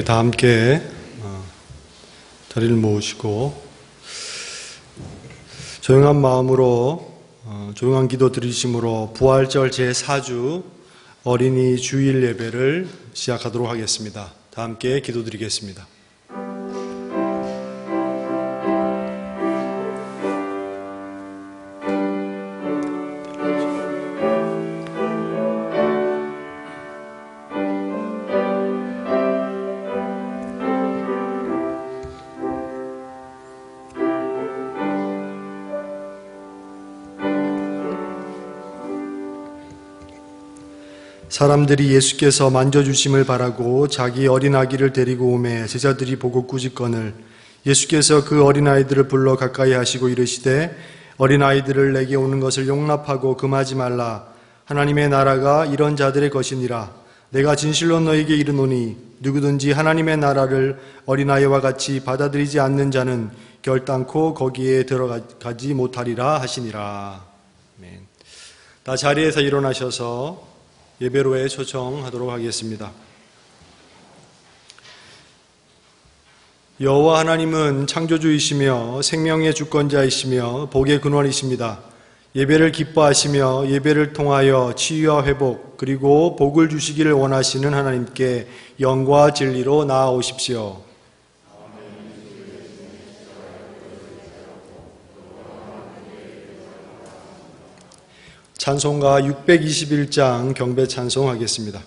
다 함께 자리를 모으시고 조용한 마음으로 조용한 기도 드리심으로 부활절 제4주 어린이 주일 예배를 시작하도록 하겠습니다. 다 함께 기도드리겠습니다. 사람들이 예수께서 만져주심을 바라고 자기 어린아기를 데리고 오매 제자들이 보고 꾸짖거늘 예수께서 그 어린아이들을 불러 가까이 하시고 이르시되 어린아이들을 내게 오는 것을 용납하고 금하지 말라. 하나님의 나라가 이런 자들의 것이니라. 내가 진실로 너희에게 이르노니 누구든지 하나님의 나라를 어린아이와 같이 받아들이지 않는 자는 결단코 거기에 들어가지 못하리라 하시니라. 아멘. 다 자리에서 일어나셔서 예배로에 초청하도록 하겠습니다. 여호와 하나님은 창조주이시며 생명의 주권자이시며 복의 근원이십니다. 예배를 기뻐하시며 예배를 통하여 치유와 회복 그리고 복을 주시기를 원하시는 하나님께 영과 진리로 나아오십시오. 찬송가 621장 경배 찬송하겠습니다.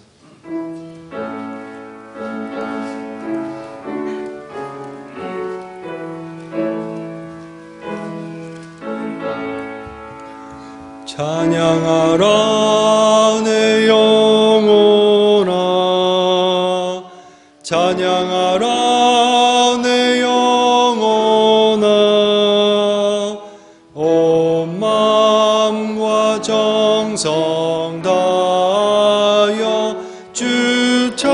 찬양하라 내 영혼아 찬양하라 내 영혼아 온 마음과 정성 다하여 주 찬양하라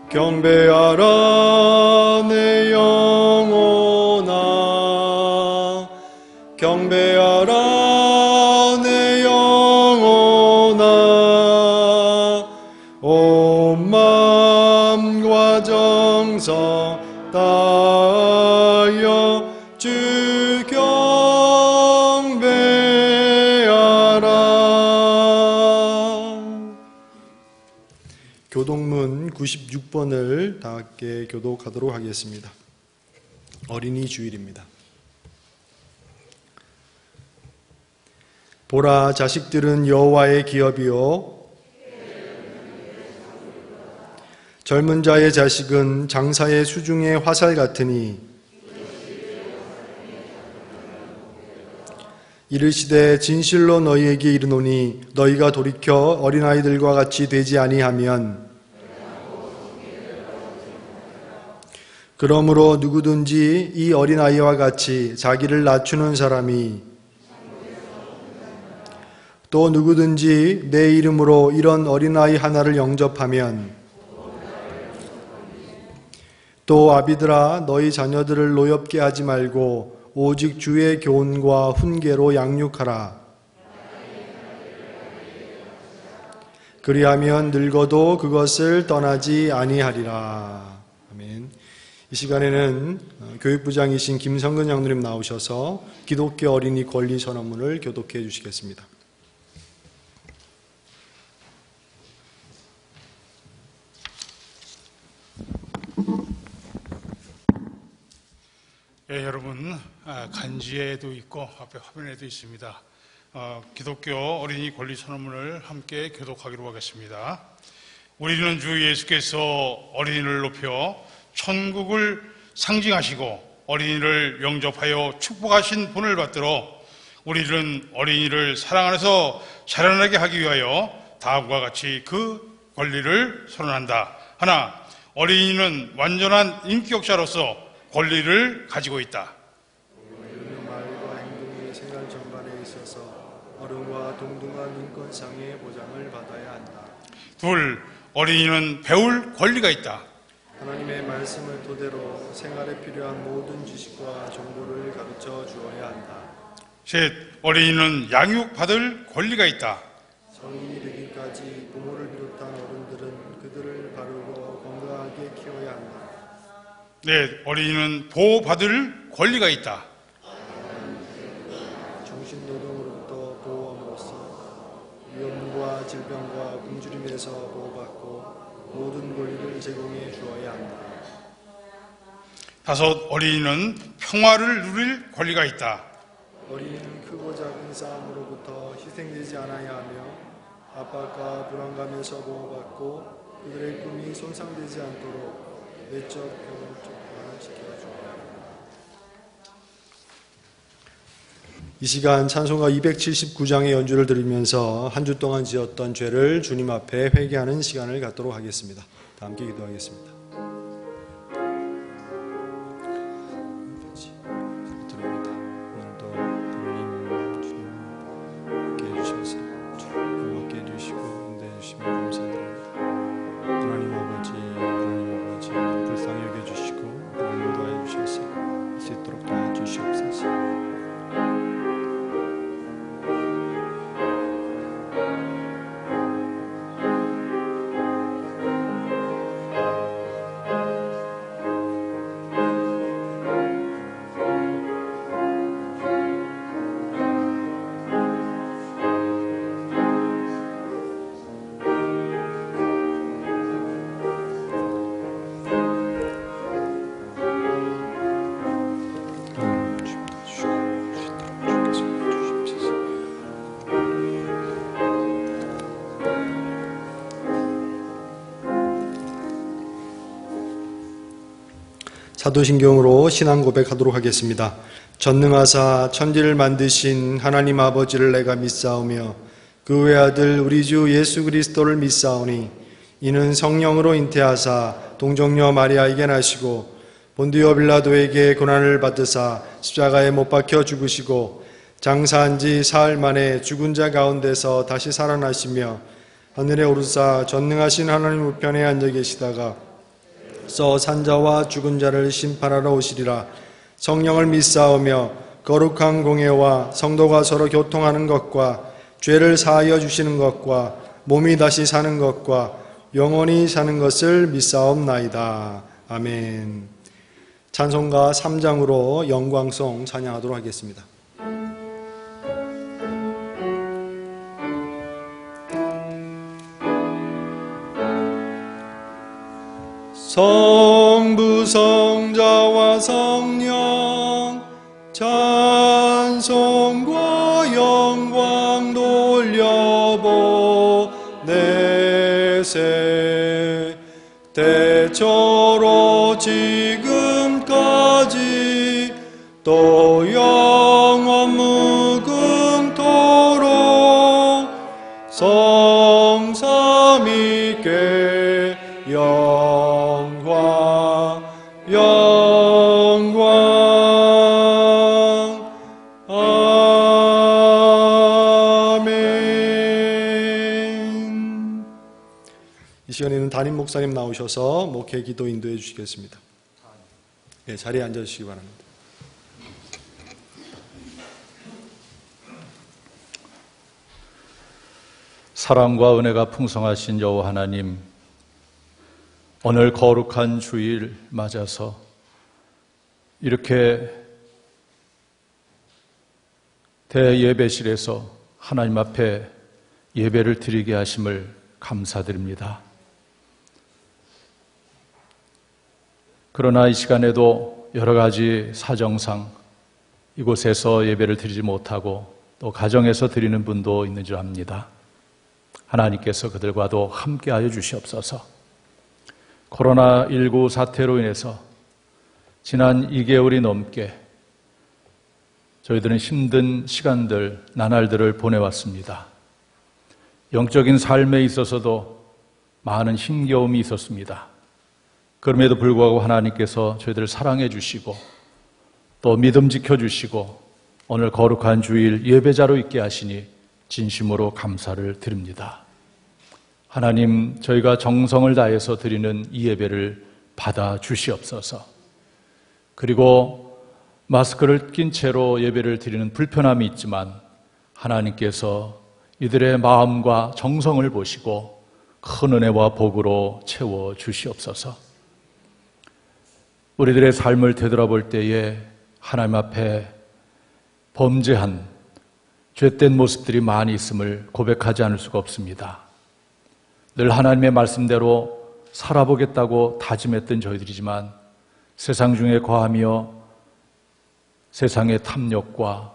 경배하라 내 영혼아 경배하라 내 영혼아 온 마음과 정성 다하여 주 경배하라. 교독문 96번을 다 함께 교독하도록 하겠습니다. 어린이 주일입니다. 보라, 자식들은 여호와의 기업이요 젊은 자의 자식은 장사의 수중의 화살 같으니 이르시되 진실로 너희에게 이르노니 너희가 돌이켜 어린아이들과 같이 되지 아니하면 그러므로 누구든지 이 어린아이와 같이 자기를 낮추는 사람이 또 누구든지 내 이름으로 이런 어린아이 하나를 영접하면 또 아비들아 너희 자녀들을 노엽게 하지 말고 오직 주의 교훈과 훈계로 양육하라. 그리하면 늙어도 그것을 떠나지 아니하리라. 아멘. 이 시간에는 교육부장이신 김성근 장로님 나오셔서 기독교 어린이 권리 선언문을 교독해 주시겠습니다. 예, 여러분 간지에도 있고 앞에 화면에도 있습니다. 기독교 어린이 권리 선언문을 함께 교독하기로 하겠습니다. 우리는 주 예수께서 어린이를 높여 천국을 상징하시고 어린이를 영접하여 축복하신 분을 받들어 우리는 어린이를 사랑 안에서 자라나게 하기 위하여 다음과 같이 그 권리를 선언한다. 하나, 어린이는 완전한 인격자로서 권리를 가지고 있다. 말과 행동의 생활 전반에 있어서 어른과 동등한 인권상의 보장을 받아야 한다. 둘, 어린이는 배울 권리가 있다. 하나님의 말씀을 토대로 생활에 필요한 모든 지식과 정보를 가르쳐 주어야 한다. 셋, 어린이는 양육받을 권리가 있다. 성인이 되기까지 때까지 부모를 비롯한 어른들은 그들을 바르고 건강하게 키워야 한다. 네, 어린이는 보호받을 권리가 있다. 정신노동으로부터 보호함으로써 위험과 질병과 굶주림에서 보호받고 모든 권리를 제공해 주어야 한다. 다섯, 어린이는 평화를 누릴 권리가 있다. 어린이는 크고 작은 싸움으로부터 희생되지 않아야 하며 압박과 불안감에서 보호받고 그들의 꿈이 손상되지 않도록 내적 경험적으로 지켜줘야 합니다. 이 시간 찬송가 279장의 연주를 들으면서 한 주 동안 지었던 죄를 주님 앞에 회개하는 시간을 갖도록 하겠습니다. 다 함께 기도하겠습니다. 사도신경으로 신앙 고백하도록 하겠습니다. 전능하사 천지를 만드신 하나님 아버지를 내가 믿사오며 그 외아들 우리 주 예수 그리스도를 믿사오니 이는 성령으로 잉태하사 동정녀 마리아에게 나시고 본디오 빌라도에게 고난을 받으사 십자가에 못 박혀 죽으시고 장사한 지 사흘 만에 죽은 자 가운데서 다시 살아나시며 하늘에 오르사 전능하신 하나님 우편에 앉아 계시다가 서 산자와 죽은 자를 심판하러 오시리라. 성령을 믿사오며 거룩한 공예와 성도가 서로 교통하는 것과 죄를 사하여 주시는 것과 몸이 다시 사는 것과 영원히 사는 것을 믿사옵나이다. 아멘. 찬송가 3장으로 영광송 찬양하도록 하겠습니다. 성부 성자와 성령 찬송과 영광 돌려보내세 대처로 지금까지 또 영원 무궁토록 성삼위께 영광 아멘. 이 시간에는 담임 목사님 나오셔서 목회 기도 인도해 주시겠습니다. 네, 자리에 앉아 주시기 바랍니다. 사랑과 은혜가 풍성하신 여호와 하나님, 오늘 거룩한 주일 맞아서 이렇게 대예배실에서 하나님 앞에 예배를 드리게 하심을 감사드립니다. 그러나 이 시간에도 여러 가지 사정상 이곳에서 예배를 드리지 못하고 또 가정에서 드리는 분도 있는 줄 압니다. 하나님께서 그들과도 함께하여 주시옵소서. 코로나19 사태로 인해서 지난 2개월이 넘게 저희들은 힘든 시간들, 나날들을 보내왔습니다. 영적인 삶에 있어서도 많은 힘겨움이 있었습니다. 그럼에도 불구하고 하나님께서 저희들을 사랑해 주시고 또 믿음 지켜주시고 오늘 거룩한 주일 예배자로 있게 하시니 진심으로 감사를 드립니다. 하나님, 저희가 정성을 다해서 드리는 이 예배를 받아 주시옵소서. 그리고 마스크를 낀 채로 예배를 드리는 불편함이 있지만 하나님께서 이들의 마음과 정성을 보시고 큰 은혜와 복으로 채워 주시옵소서. 우리들의 삶을 되돌아볼 때에 하나님 앞에 범죄한 죄된 모습들이 많이 있음을 고백하지 않을 수가 없습니다. 늘 하나님의 말씀대로 살아보겠다고 다짐했던 저희들이지만 세상 중에 거하며 세상의 탐욕과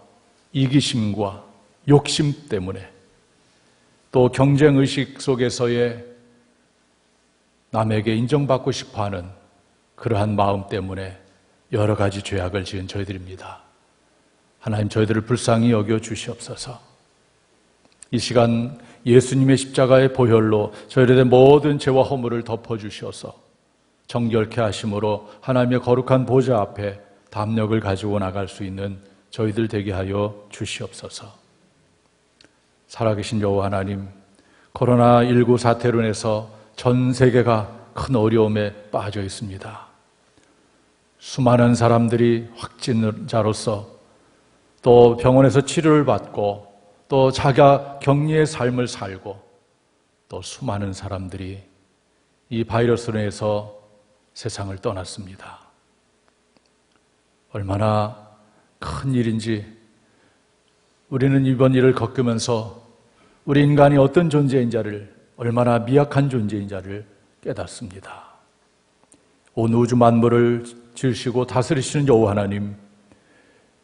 이기심과 욕심 때문에 또 경쟁의식 속에서의 남에게 인정받고 싶어하는 그러한 마음 때문에 여러 가지 죄악을 지은 저희들입니다. 하나님, 저희들을 불쌍히 여겨 주시옵소서. 이 시간 예수님의 십자가의 보혈로 저희들의 모든 죄와 허물을 덮어주셔서 정결케 하심으로 하나님의 거룩한 보좌 앞에 담력을 가지고 나갈 수 있는 저희들 되게 하여 주시옵소서. 살아계신 여호와 하나님, 코로나19 사태로 인해서 전 세계가 큰 어려움에 빠져 있습니다. 수많은 사람들이 확진자로서 또 병원에서 치료를 받고 또 자가 격리의 삶을 살고 또 수많은 사람들이 이 바이러스로 인해서 세상을 떠났습니다. 얼마나 큰 일인지 우리는 이번 일을 겪으면서 우리 인간이 어떤 존재인지를, 얼마나 미약한 존재인지를 깨닫습니다. 온 우주 만물을 지으시고 다스리시는 여호와 하나님,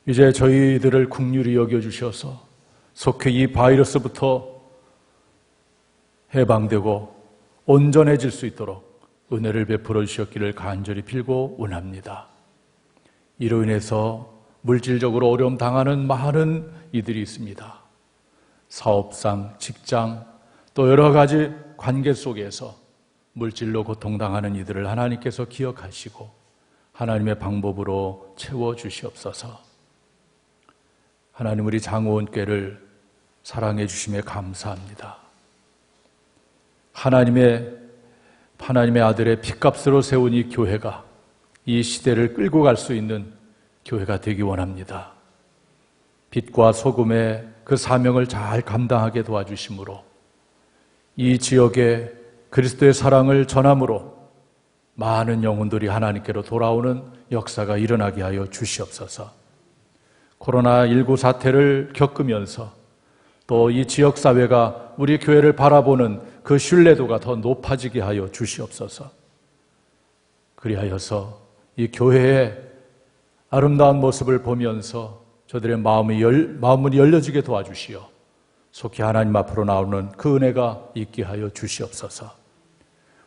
이제 저희들을 긍휼히 여겨주셔서 속히 이 바이러스부터 해방되고 온전해질 수 있도록 은혜를 베풀어 주셨기를 간절히 빌고 원합니다. 이로 인해서 물질적으로 어려움 당하는 많은 이들이 있습니다. 사업상, 직장, 또 여러 가지 관계 속에서 물질로 고통당하는 이들을 하나님께서 기억하시고 하나님의 방법으로 채워주시옵소서. 하나님, 우리 장로원교회를 사랑해 주심에 감사합니다. 하나님의 아들의 핏값으로 세운 이 교회가 이 시대를 끌고 갈 수 있는 교회가 되기 원합니다. 빛과 소금의 그 사명을 잘 감당하게 도와주심으로 이 지역에 그리스도의 사랑을 전함으로 많은 영혼들이 하나님께로 돌아오는 역사가 일어나게 하여 주시옵소서. 코로나19 사태를 겪으면서 또 이 지역사회가 우리 교회를 바라보는 그 신뢰도가 더 높아지게 하여 주시옵소서. 그리하여서 이 교회의 아름다운 모습을 보면서 저들의 마음문이 열려지게 도와주시어 속히 하나님 앞으로 나오는 그 은혜가 있게 하여 주시옵소서.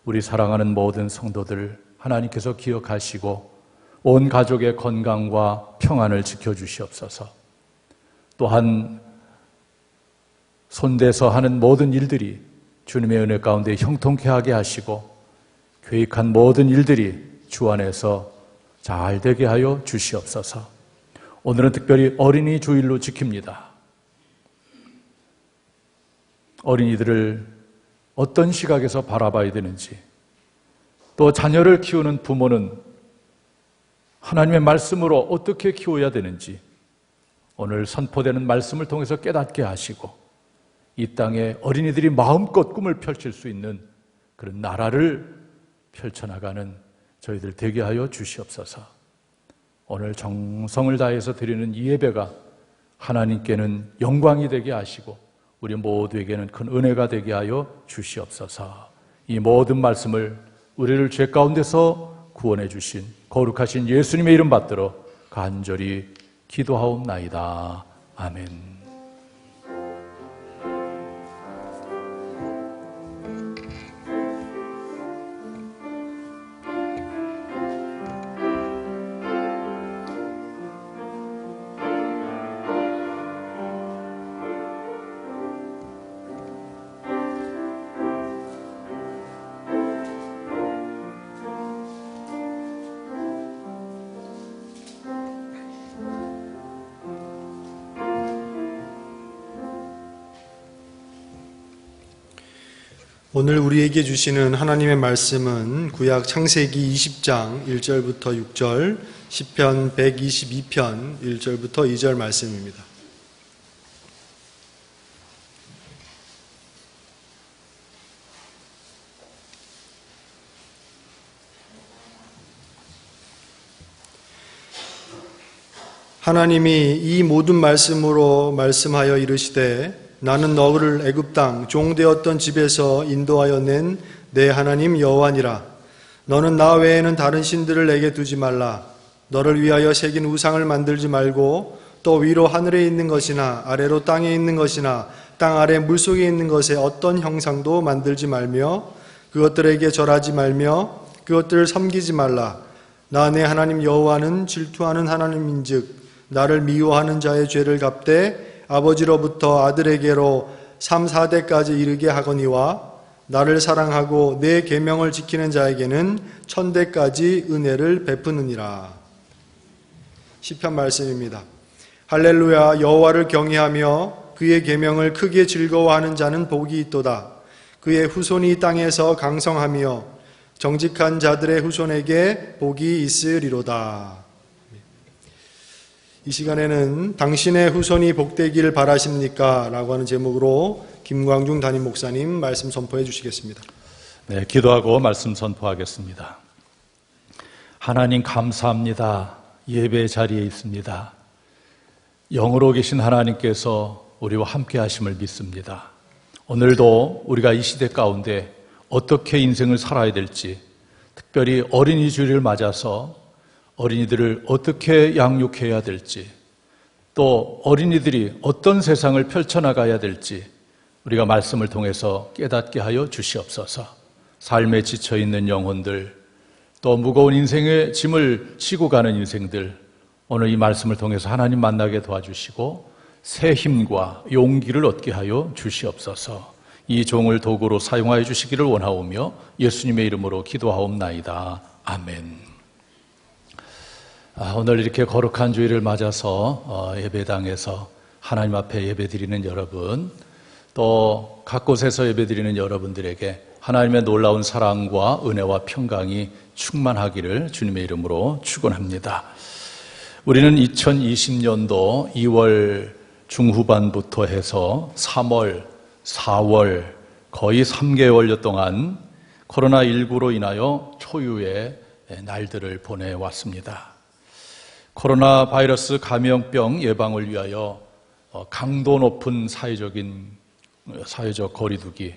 우리 사랑하는 모든 성도들 하나님께서 기억하시고 온 가족의 건강과 평안을 지켜주시옵소서. 또한 손대서 하는 모든 일들이 주님의 은혜 가운데 형통케 하게 하시고 계획한 모든 일들이 주 안에서 잘 되게 하여 주시옵소서. 오늘은 특별히 어린이 주일로 지킵니다. 어린이들을 어떤 시각에서 바라봐야 되는지, 또 자녀를 키우는 부모는 하나님의 말씀으로 어떻게 키워야 되는지 오늘 선포되는 말씀을 통해서 깨닫게 하시고 이 땅에 어린이들이 마음껏 꿈을 펼칠 수 있는 그런 나라를 펼쳐나가는 저희들 되게 하여 주시옵소서. 오늘 정성을 다해서 드리는 이 예배가 하나님께는 영광이 되게 하시고 우리 모두에게는 큰 은혜가 되게 하여 주시옵소서. 이 모든 말씀을 우리를 죄 가운데서 구원해 주신 거룩하신 예수님의 이름 받들어 간절히 기도하옵나이다. 아멘. 오늘 우리에게 주시는 하나님의 말씀은 구약 창세기 20장 1절부터 6절, 시편 122편 1절부터 2절 말씀입니다. 하나님이 이 모든 말씀으로 말씀하여 이르시되 나는 너를 애굽 땅 종되었던 집에서 인도하여 낸 내 하나님 여호와니라. 너는 나 외에는 다른 신들을 내게 두지 말라. 너를 위하여 새긴 우상을 만들지 말고 또 위로 하늘에 있는 것이나 아래로 땅에 있는 것이나 땅 아래 물속에 있는 것에 어떤 형상도 만들지 말며 그것들에게 절하지 말며 그것들을 섬기지 말라. 나 내 하나님 여호와는 질투하는 하나님인즉 나를 미워하는 자의 죄를 갚되 아버지로부터 아들에게로 3, 4대까지 이르게 하거니와 나를 사랑하고 내 계명을 지키는 자에게는 1000대까지 은혜를 베푸느니라. 시편 말씀입니다. 할렐루야. 여호와를 경외하며 그의 계명을 크게 즐거워하는 자는 복이 있도다. 그의 후손이 땅에서 강성하며 정직한 자들의 후손에게 복이 있으리로다. 이 시간에는 당신의 후손이 복되길 바라십니까? 라고 하는 제목으로 김광중 담임 목사님 말씀 선포해 주시겠습니다. 네, 기도하고 말씀 선포하겠습니다. 하나님 감사합니다. 예배 자리에 있습니다. 영으로 계신 하나님께서 우리와 함께 하심을 믿습니다. 오늘도 우리가 이 시대 가운데 어떻게 인생을 살아야 될지, 특별히 어린이 주일을 맞아서 어린이들을 어떻게 양육해야 될지, 또 어린이들이 어떤 세상을 펼쳐나가야 될지 우리가 말씀을 통해서 깨닫게 하여 주시옵소서. 삶에 지쳐있는 영혼들, 또 무거운 인생의 짐을 지고 가는 인생들, 오늘 이 말씀을 통해서 하나님 만나게 도와주시고 새 힘과 용기를 얻게 하여 주시옵소서. 이 종을 도구로 사용하여 주시기를 원하오며 예수님의 이름으로 기도하옵나이다. 아멘. 오늘 이렇게 거룩한 주일을 맞아서 예배당에서 하나님 앞에 예배드리는 여러분, 또 각 곳에서 예배드리는 여러분들에게 하나님의 놀라운 사랑과 은혜와 평강이 충만하기를 주님의 이름으로 축원합니다. 우리는 2020년도 2월 중후반부터 해서 3월, 4월 거의 3개월여 동안 코로나19로 인하여 초유의 날들을 보내왔습니다. 코로나 바이러스 감염병 예방을 위하여 강도 높은 사회적 거리두기,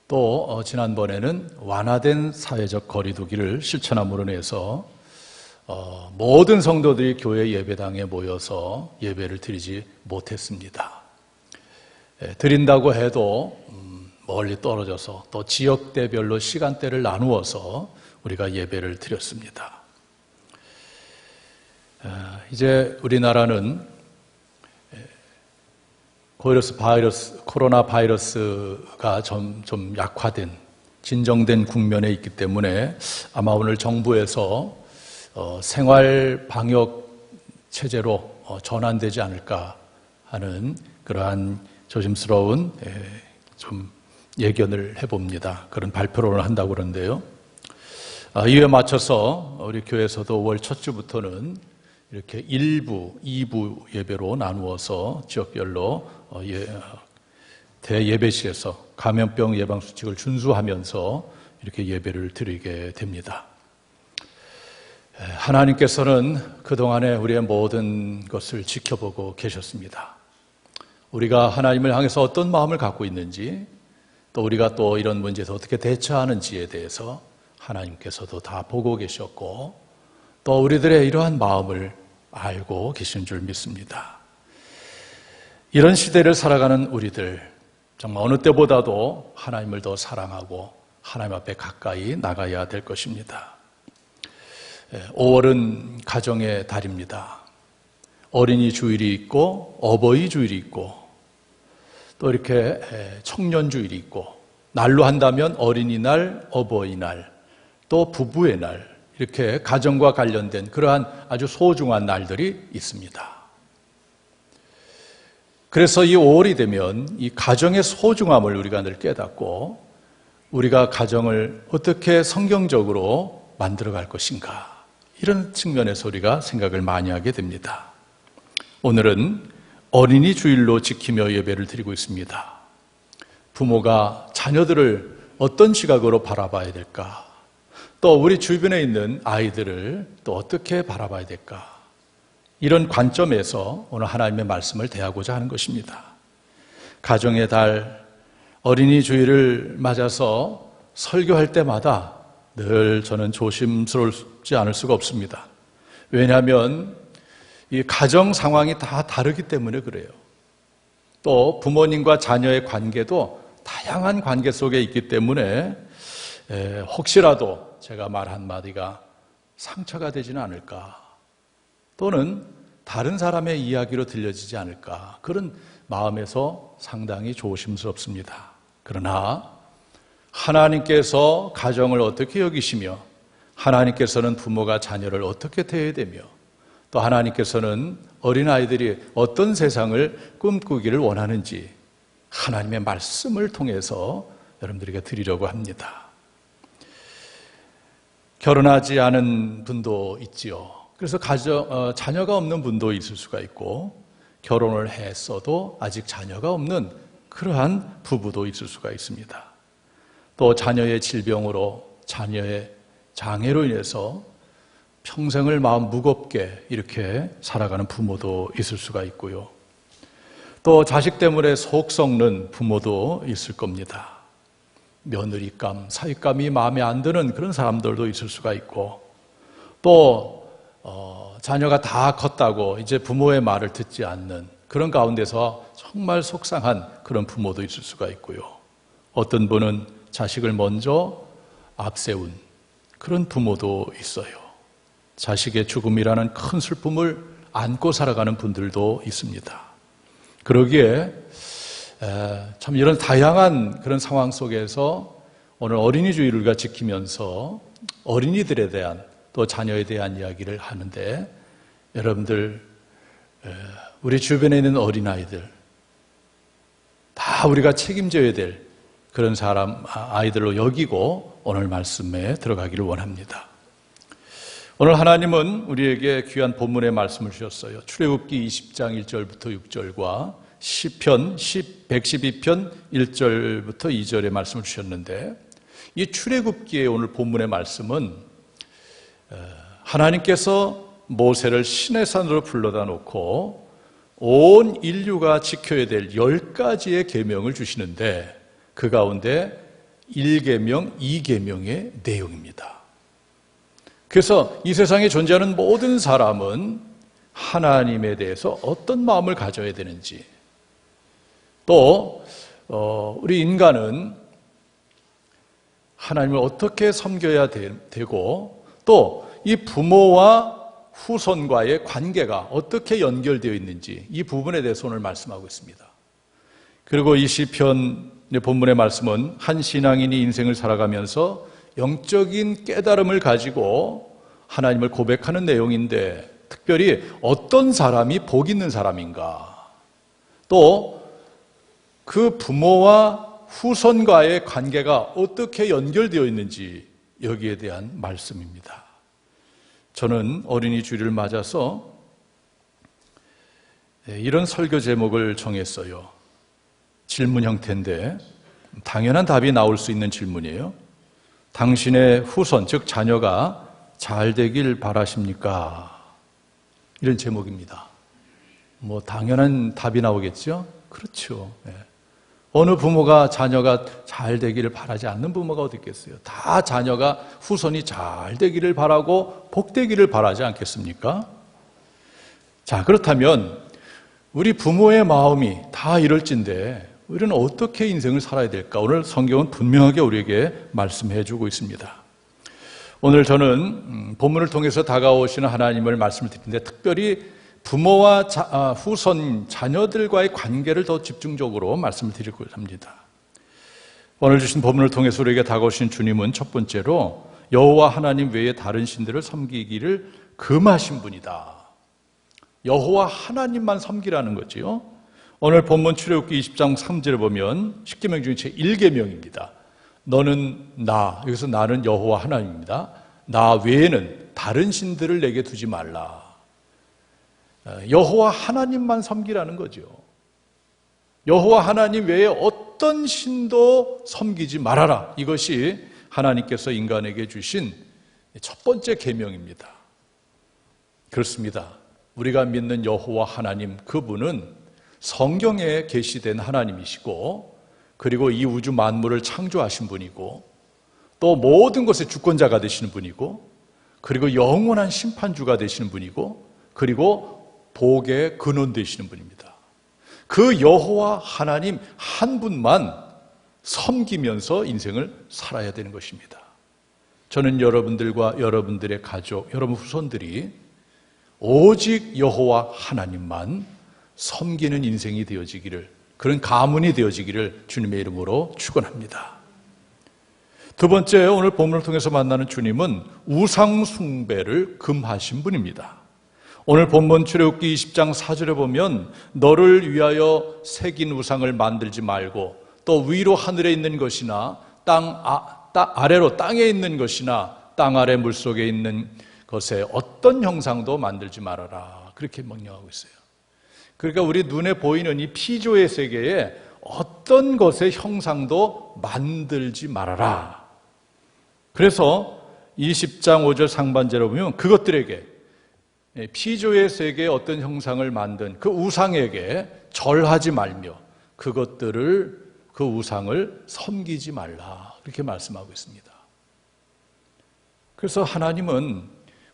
또 지난번에는 완화된 사회적 거리두기를 실천함으로 인해서 모든 성도들이 교회 예배당에 모여서 예배를 드리지 못했습니다. 드린다고 해도 멀리 떨어져서 또 지역대별로 시간대를 나누어서 우리가 예배를 드렸습니다. 이제 우리나라는 코로나 바이러스가 좀 약화된, 진정된 국면에 있기 때문에 아마 오늘 정부에서 생활 방역 체제로 전환되지 않을까 하는 그러한 조심스러운 좀 예견을 해봅니다. 그런 발표를 한다고 그러는데요. 이에 맞춰서 우리 교회에서도 5월 첫 주부터는 이렇게 1부, 2부 예배로 나누어서 지역별로 대예배실에서 감염병 예방수칙을 준수하면서 이렇게 예배를 드리게 됩니다. 하나님께서는 그동안에 우리의 모든 것을 지켜보고 계셨습니다. 우리가 하나님을 향해서 어떤 마음을 갖고 있는지, 또 우리가 또 이런 문제에서 어떻게 대처하는지에 대해서 하나님께서도 다 보고 계셨고, 또 우리들의 이러한 마음을 알고 계신 줄 믿습니다. 이런 시대를 살아가는 우리들, 정말 어느 때보다도 하나님을 더 사랑하고 하나님 앞에 가까이 나가야 될 것입니다. 5월은 가정의 달입니다. 어린이 주일이 있고 어버이 주일이 있고 또 이렇게 청년 주일이 있고, 날로 한다면 어린이날, 어버이날, 또 부부의 날, 이렇게 가정과 관련된 그러한 아주 소중한 날들이 있습니다. 그래서 이 5월이 되면 이 가정의 소중함을 우리가 늘 깨닫고 우리가 가정을 어떻게 성경적으로 만들어갈 것인가, 이런 측면에서 우리가 생각을 많이 하게 됩니다. 오늘은 어린이 주일로 지키며 예배를 드리고 있습니다. 부모가 자녀들을 어떤 시각으로 바라봐야 될까, 또 우리 주변에 있는 아이들을 또 어떻게 바라봐야 될까, 이런 관점에서 오늘 하나님의 말씀을 대하고자 하는 것입니다. 가정의 달, 어린이 주일을 맞아서 설교할 때마다 늘 저는 조심스럽지 않을 수가 없습니다. 왜냐하면 이 가정 상황이 다 다르기 때문에 그래요. 또 부모님과 자녀의 관계도 다양한 관계 속에 있기 때문에 혹시라도 제가 말 한마디가 상처가 되지는 않을까, 또는 다른 사람의 이야기로 들려지지 않을까, 그런 마음에서 상당히 조심스럽습니다. 그러나 하나님께서 가정을 어떻게 여기시며, 하나님께서는 부모가 자녀를 어떻게 대해야 되며, 또 하나님께서는 어린아이들이 어떤 세상을 꿈꾸기를 원하는지 하나님의 말씀을 통해서 여러분들에게 드리려고 합니다. 결혼하지 않은 분도 있지요. 그래서 자녀가 없는 분도 있을 수가 있고, 결혼을 했어도 아직 자녀가 없는 그러한 부부도 있을 수가 있습니다. 또 자녀의 질병으로, 자녀의 장애로 인해서 평생을 마음 무겁게 이렇게 살아가는 부모도 있을 수가 있고요. 또 자식 때문에 속 썩는 부모도 있을 겁니다. 며느리감, 사윗감이 마음에 안 드는 그런 사람들도 있을 수가 있고, 또 자녀가 다 컸다고 이제 부모의 말을 듣지 않는 그런 가운데서 정말 속상한 그런 부모도 있을 수가 있고요. 어떤 분은 자식을 먼저 앞세운 그런 부모도 있어요. 자식의 죽음이라는 큰 슬픔을 안고 살아가는 분들도 있습니다. 그러기에 참 이런 다양한 그런 상황 속에서 오늘 어린이 주일을 우리가 지키면서 어린이들에 대한, 또 자녀에 대한 이야기를 하는데, 여러분들 우리 주변에 있는 어린아이들 다 우리가 책임져야 될 그런 아이들로 여기고 오늘 말씀에 들어가기를 원합니다. 오늘 하나님은 우리에게 귀한 본문의 말씀을 주셨어요. 출애굽기 20장 1절부터 6절과 시편 112편 1절부터 2절의 말씀을 주셨는데, 이 출애굽기의 오늘 본문의 말씀은 하나님께서 모세를 시내산으로 불러다 놓고 온 인류가 지켜야 될 10가지의 계명을 주시는데, 그 가운데 1계명, 2계명의 내용입니다. 그래서 이 세상에 존재하는 모든 사람은 하나님에 대해서 어떤 마음을 가져야 되는지, 또 우리 인간은 하나님을 어떻게 섬겨야 되고, 또 이 부모와 후손과의 관계가 어떻게 연결되어 있는지, 이 부분에 대해서 오늘 말씀하고 있습니다. 그리고 이 시편의 본문의 말씀은 한 신앙인이 인생을 살아가면서 영적인 깨달음을 가지고 하나님을 고백하는 내용인데, 특별히 어떤 사람이 복 있는 사람인가, 또 그 부모와 후손과의 관계가 어떻게 연결되어 있는지, 여기에 대한 말씀입니다. 저는 어린이 주일을 맞아서 이런 설교 제목을 정했어요. 질문 형태인데 당연한 답이 나올 수 있는 질문이에요. 당신의 후손, 즉 자녀가 잘 되길 바라십니까? 이런 제목입니다. 뭐 당연한 답이 나오겠죠? 그렇죠. 어느 부모가 자녀가 잘 되기를 바라지 않는 부모가 어디 있겠어요? 다 자녀가, 후손이 잘 되기를 바라고 복되기를 바라지 않겠습니까? 자, 그렇다면 우리 부모의 마음이 다 이럴진데 우리는 어떻게 인생을 살아야 될까? 오늘 성경은 분명하게 우리에게 말씀해 주고 있습니다. 오늘 저는 본문을 통해서 다가오시는 하나님을 말씀을 드리는데, 특별히 부모와 후손, 자녀들과의 관계를 더 집중적으로 말씀을 드리고 합니다. 오늘 주신 본문을 통해서 우리에게 다가오신 주님은 첫 번째로 여호와 하나님 외에 다른 신들을 섬기기를 금하신 분이다. 여호와 하나님만 섬기라는 거지요. 오늘 본문 출애굽기 20장 3절에 보면 10계명 중에 제 1계명입니다. 너는 여기서 나는 여호와 하나님입니다. 나 외에는 다른 신들을 내게 두지 말라. 여호와 하나님만 섬기라는 거죠. 여호와 하나님 외에 어떤 신도 섬기지 말아라. 이것이 하나님께서 인간에게 주신 첫 번째 계명입니다. 그렇습니다. 우리가 믿는 여호와 하나님, 그분은 성경에 계시된 하나님이시고, 그리고 이 우주 만물을 창조하신 분이고, 또 모든 것의 주권자가 되시는 분이고, 그리고 영원한 심판주가 되시는 분이고, 그리고 복의 근원 되시는 분입니다. 그 여호와 하나님 한 분만 섬기면서 인생을 살아야 되는 것입니다. 저는 여러분들과 여러분들의 가족, 여러분 후손들이 오직 여호와 하나님만 섬기는 인생이 되어지기를, 그런 가문이 되어지기를 주님의 이름으로 축원합니다. 두 번째, 오늘 본문을 통해서 만나는 주님은 우상 숭배를 금하신 분입니다. 오늘 본문 출애굽기 20장 4절에 보면 너를 위하여 새긴 우상을 만들지 말고 또 위로 하늘에 있는 것이나 아래로 땅에 있는 것이나 땅 아래 물속에 있는 것에 어떤 형상도 만들지 말아라, 그렇게 명령하고 있어요. 그러니까 우리 눈에 보이는 이 피조의 세계에 어떤 것의 형상도 만들지 말아라. 그래서 20장 5절 상반절에 보면 그것들에게, 피조의 세계에 어떤 형상을 만든 그 우상에게 절하지 말며 그 우상을 섬기지 말라, 이렇게 말씀하고 있습니다. 그래서 하나님은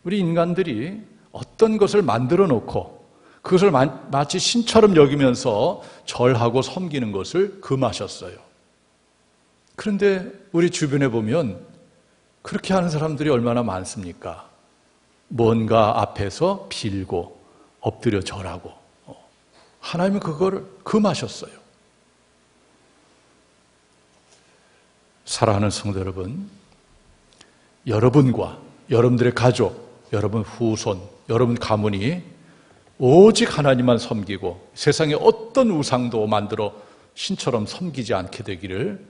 우리 인간들이 어떤 것을 만들어 놓고 그것을 마치 신처럼 여기면서 절하고 섬기는 것을 금하셨어요. 그런데 우리 주변에 보면 그렇게 하는 사람들이 얼마나 많습니까? 뭔가 앞에서 빌고 엎드려 절하고. 하나님은 그걸 금하셨어요. 사랑하는 성도 여러분, 여러분과 여러분들의 가족, 여러분 후손, 여러분 가문이 오직 하나님만 섬기고 세상에 어떤 우상도 만들어 신처럼 섬기지 않게 되기를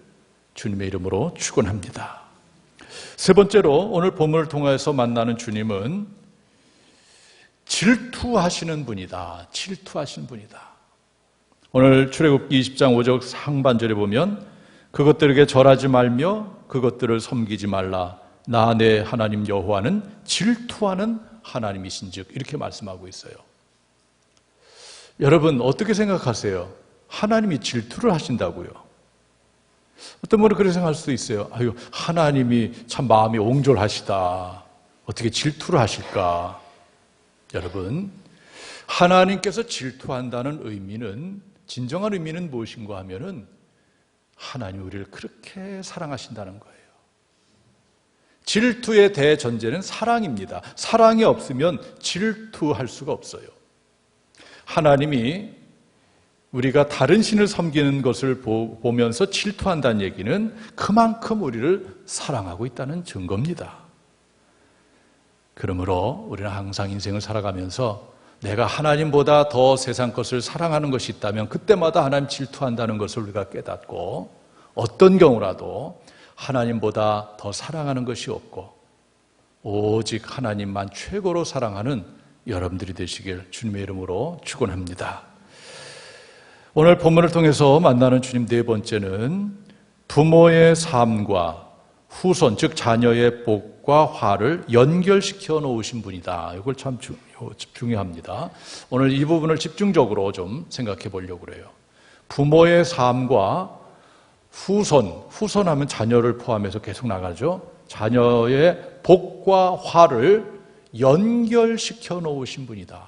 주님의 이름으로 축원합니다. 세 번째로 오늘 본문을 통해서 만나는 주님은 질투하시는 분이다. 질투하시는 분이다. 오늘 출애굽기 20장 5절 상반절에 보면 그것들에게 절하지 말며 그것들을 섬기지 말라. 나 내 하나님 여호와는 질투하는 하나님이신즉, 이렇게 말씀하고 있어요. 여러분 어떻게 생각하세요? 하나님이 질투를 하신다고요? 어떤 분은 그렇게 생각할 수도 있어요. 아유, 하나님이 참 마음이 옹졸하시다, 어떻게 질투를 하실까? 여러분, 하나님께서 질투한다는 의미는, 진정한 의미는 무엇인가 하면은 하나님 우리를 그렇게 사랑하신다는 거예요. 질투의 대전제는 사랑입니다. 사랑이 없으면 질투할 수가 없어요. 하나님이 우리가 다른 신을 섬기는 것을 보면서 질투한다는 얘기는 그만큼 우리를 사랑하고 있다는 증거입니다. 그러므로 우리는 항상 인생을 살아가면서 내가 하나님보다 더 세상 것을 사랑하는 것이 있다면 그때마다 하나님 질투한다는 것을 우리가 깨닫고, 어떤 경우라도 하나님보다 더 사랑하는 것이 없고 오직 하나님만 최고로 사랑하는 여러분들이 되시길 주님의 이름으로 축원합니다. 오늘 본문을 통해서 만나는 주님 네 번째는 부모의 삶과 후손, 즉 자녀의 복과 화를 연결시켜 놓으신 분이다. 이걸 참 중요합니다. 오늘 이 부분을 집중적으로 좀 생각해 보려고 그래요. 부모의 삶과 후손하면 자녀를 포함해서 계속 나가죠. 자녀의 복과 화를 연결시켜 놓으신 분이다.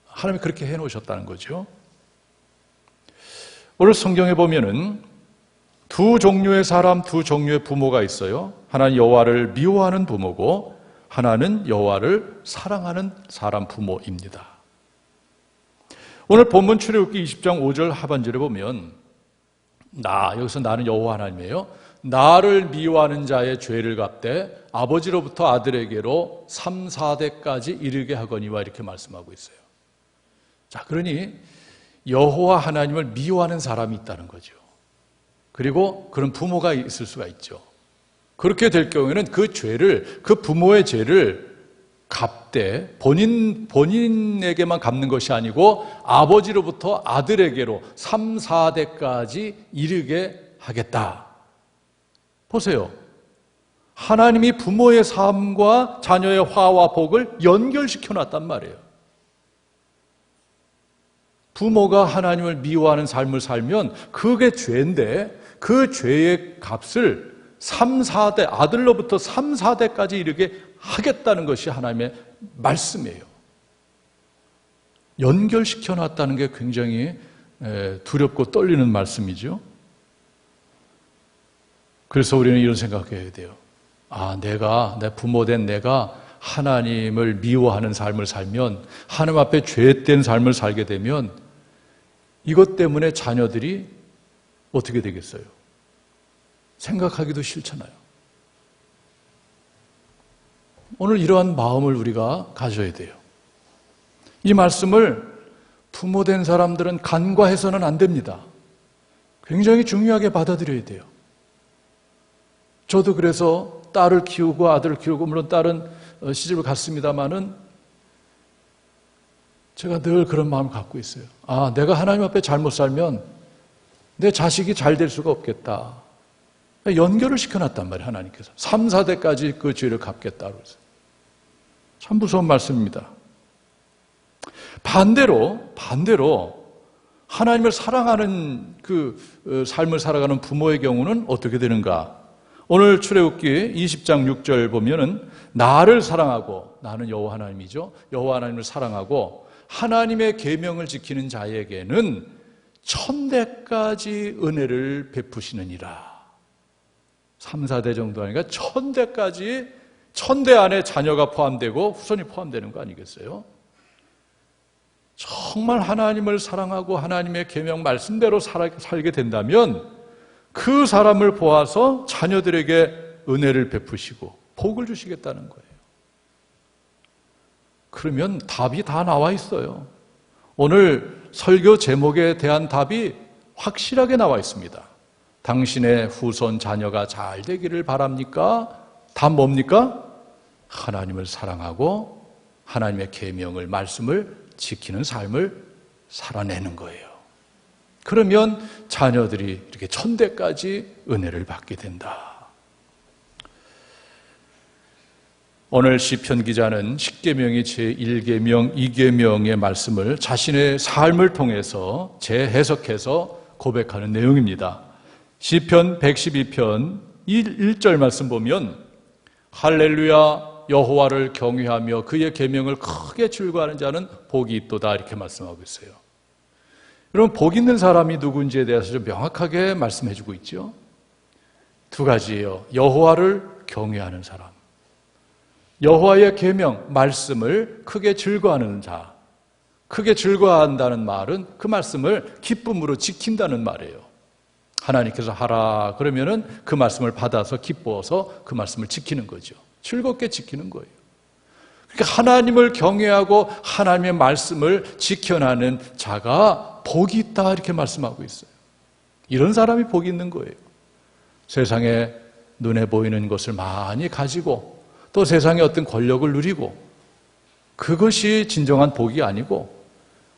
하나님이 그렇게 해 놓으셨다는 거죠. 오늘 성경에 보면은 두 종류의 사람, 두 종류의 부모가 있어요. 하나는 여호와를 미워하는 부모고 하나는 여호와를 사랑하는 사람 부모입니다. 오늘 본문 출애굽기 20장 5절 하반절에 보면 여기서 나는 여호와 하나님이에요. 나를 미워하는 자의 죄를 갚되 아버지로부터 아들에게로 3, 4대까지 이르게 하거니와, 이렇게 말씀하고 있어요. 자, 그러니 여호와 하나님을 미워하는 사람이 있다는 거죠. 그리고 그런 부모가 있을 수가 있죠. 그렇게 될 경우에는 그 부모의 죄를 갚되 본인에게만 갚는 것이 아니고 아버지로부터 아들에게로 3, 4대까지 이르게 하겠다. 보세요. 하나님이 부모의 삶과 자녀의 화와 복을 연결시켜 놨단 말이에요. 부모가 하나님을 미워하는 삶을 살면 그게 죄인데 그 죄의 값을 3, 4대, 아들로부터 3, 4대까지 이르게 하겠다는 것이 하나님의 말씀이에요. 연결시켜 놨다는 게 굉장히 두렵고 떨리는 말씀이죠. 그래서 우리는 이런 생각해야 돼요. 내 부모된 내가 하나님을 미워하는 삶을 살면, 하나님 앞에 죄된 삶을 살게 되면 이것 때문에 자녀들이 어떻게 되겠어요? 생각하기도 싫잖아요. 오늘 이러한 마음을 우리가 가져야 돼요. 이 말씀을 부모된 사람들은 간과해서는 안 됩니다. 굉장히 중요하게 받아들여야 돼요. 저도 그래서 딸을 키우고 아들을 키우고, 물론 딸은 시집을 갔습니다마는 제가 늘 그런 마음을 갖고 있어요. 내가 하나님 앞에 잘못 살면 내 자식이 잘 될 수가 없겠다. 연결을 시켜놨단 말이에요, 하나님께서. 3, 4대까지 그 죄를 갚겠다고 했어요. 참 무서운 말씀입니다. 반대로 하나님을 사랑하는 그 삶을 살아가는 부모의 경우는 어떻게 되는가? 오늘 출애굽기 20장 6절 보면은 나를 사랑하고, 나는 여호와 하나님이죠. 여호와 하나님을 사랑하고 하나님의 계명을 지키는 자에게는 1000대까지 은혜를 베푸시느니라. 3, 4대 정도 하니까 1000대까지, 1000대 안에 자녀가 포함되고 후손이 포함되는 거 아니겠어요? 정말 하나님을 사랑하고 하나님의 계명 말씀대로 살게 된다면 그 사람을 보아서 자녀들에게 은혜를 베푸시고 복을 주시겠다는 거예요. 그러면 답이 다 나와 있어요. 오늘 설교 제목에 대한 답이 확실하게 나와 있습니다. 당신의 후손 자녀가 잘 되기를 바랍니까? 답 뭡니까? 하나님을 사랑하고 하나님의 계명을, 말씀을 지키는 삶을 살아내는 거예요. 그러면 자녀들이 이렇게 1000대까지 은혜를 받게 된다. 오늘 시편 기자는 십계명의 제1계명, 2계명의 말씀을 자신의 삶을 통해서 재해석해서 고백하는 내용입니다. 시편 112편 1절 말씀 보면 할렐루야 여호와를 경외하며 그의 계명을 크게 즐거워하는 자는 복이 있도다, 이렇게 말씀하고 있어요. 여러분, 복 있는 사람이 누군지에 대해서 좀 명확하게 말씀해 주고 있죠. 두 가지예요. 여호와를 경외하는 사람, 여호와의 계명, 말씀을 크게 즐거워하는 자. 크게 즐거워한다는 말은 그 말씀을 기쁨으로 지킨다는 말이에요. 하나님께서 하라 그러면은 그 말씀을 받아서 기뻐서 그 말씀을 지키는 거죠. 즐겁게 지키는 거예요. 그러니까 하나님을 경외하고 하나님의 말씀을 지켜나는 자가 복이 있다, 이렇게 말씀하고 있어요. 이런 사람이 복이 있는 거예요. 세상에 눈에 보이는 것을 많이 가지고 또 세상의 어떤 권력을 누리고, 그것이 진정한 복이 아니고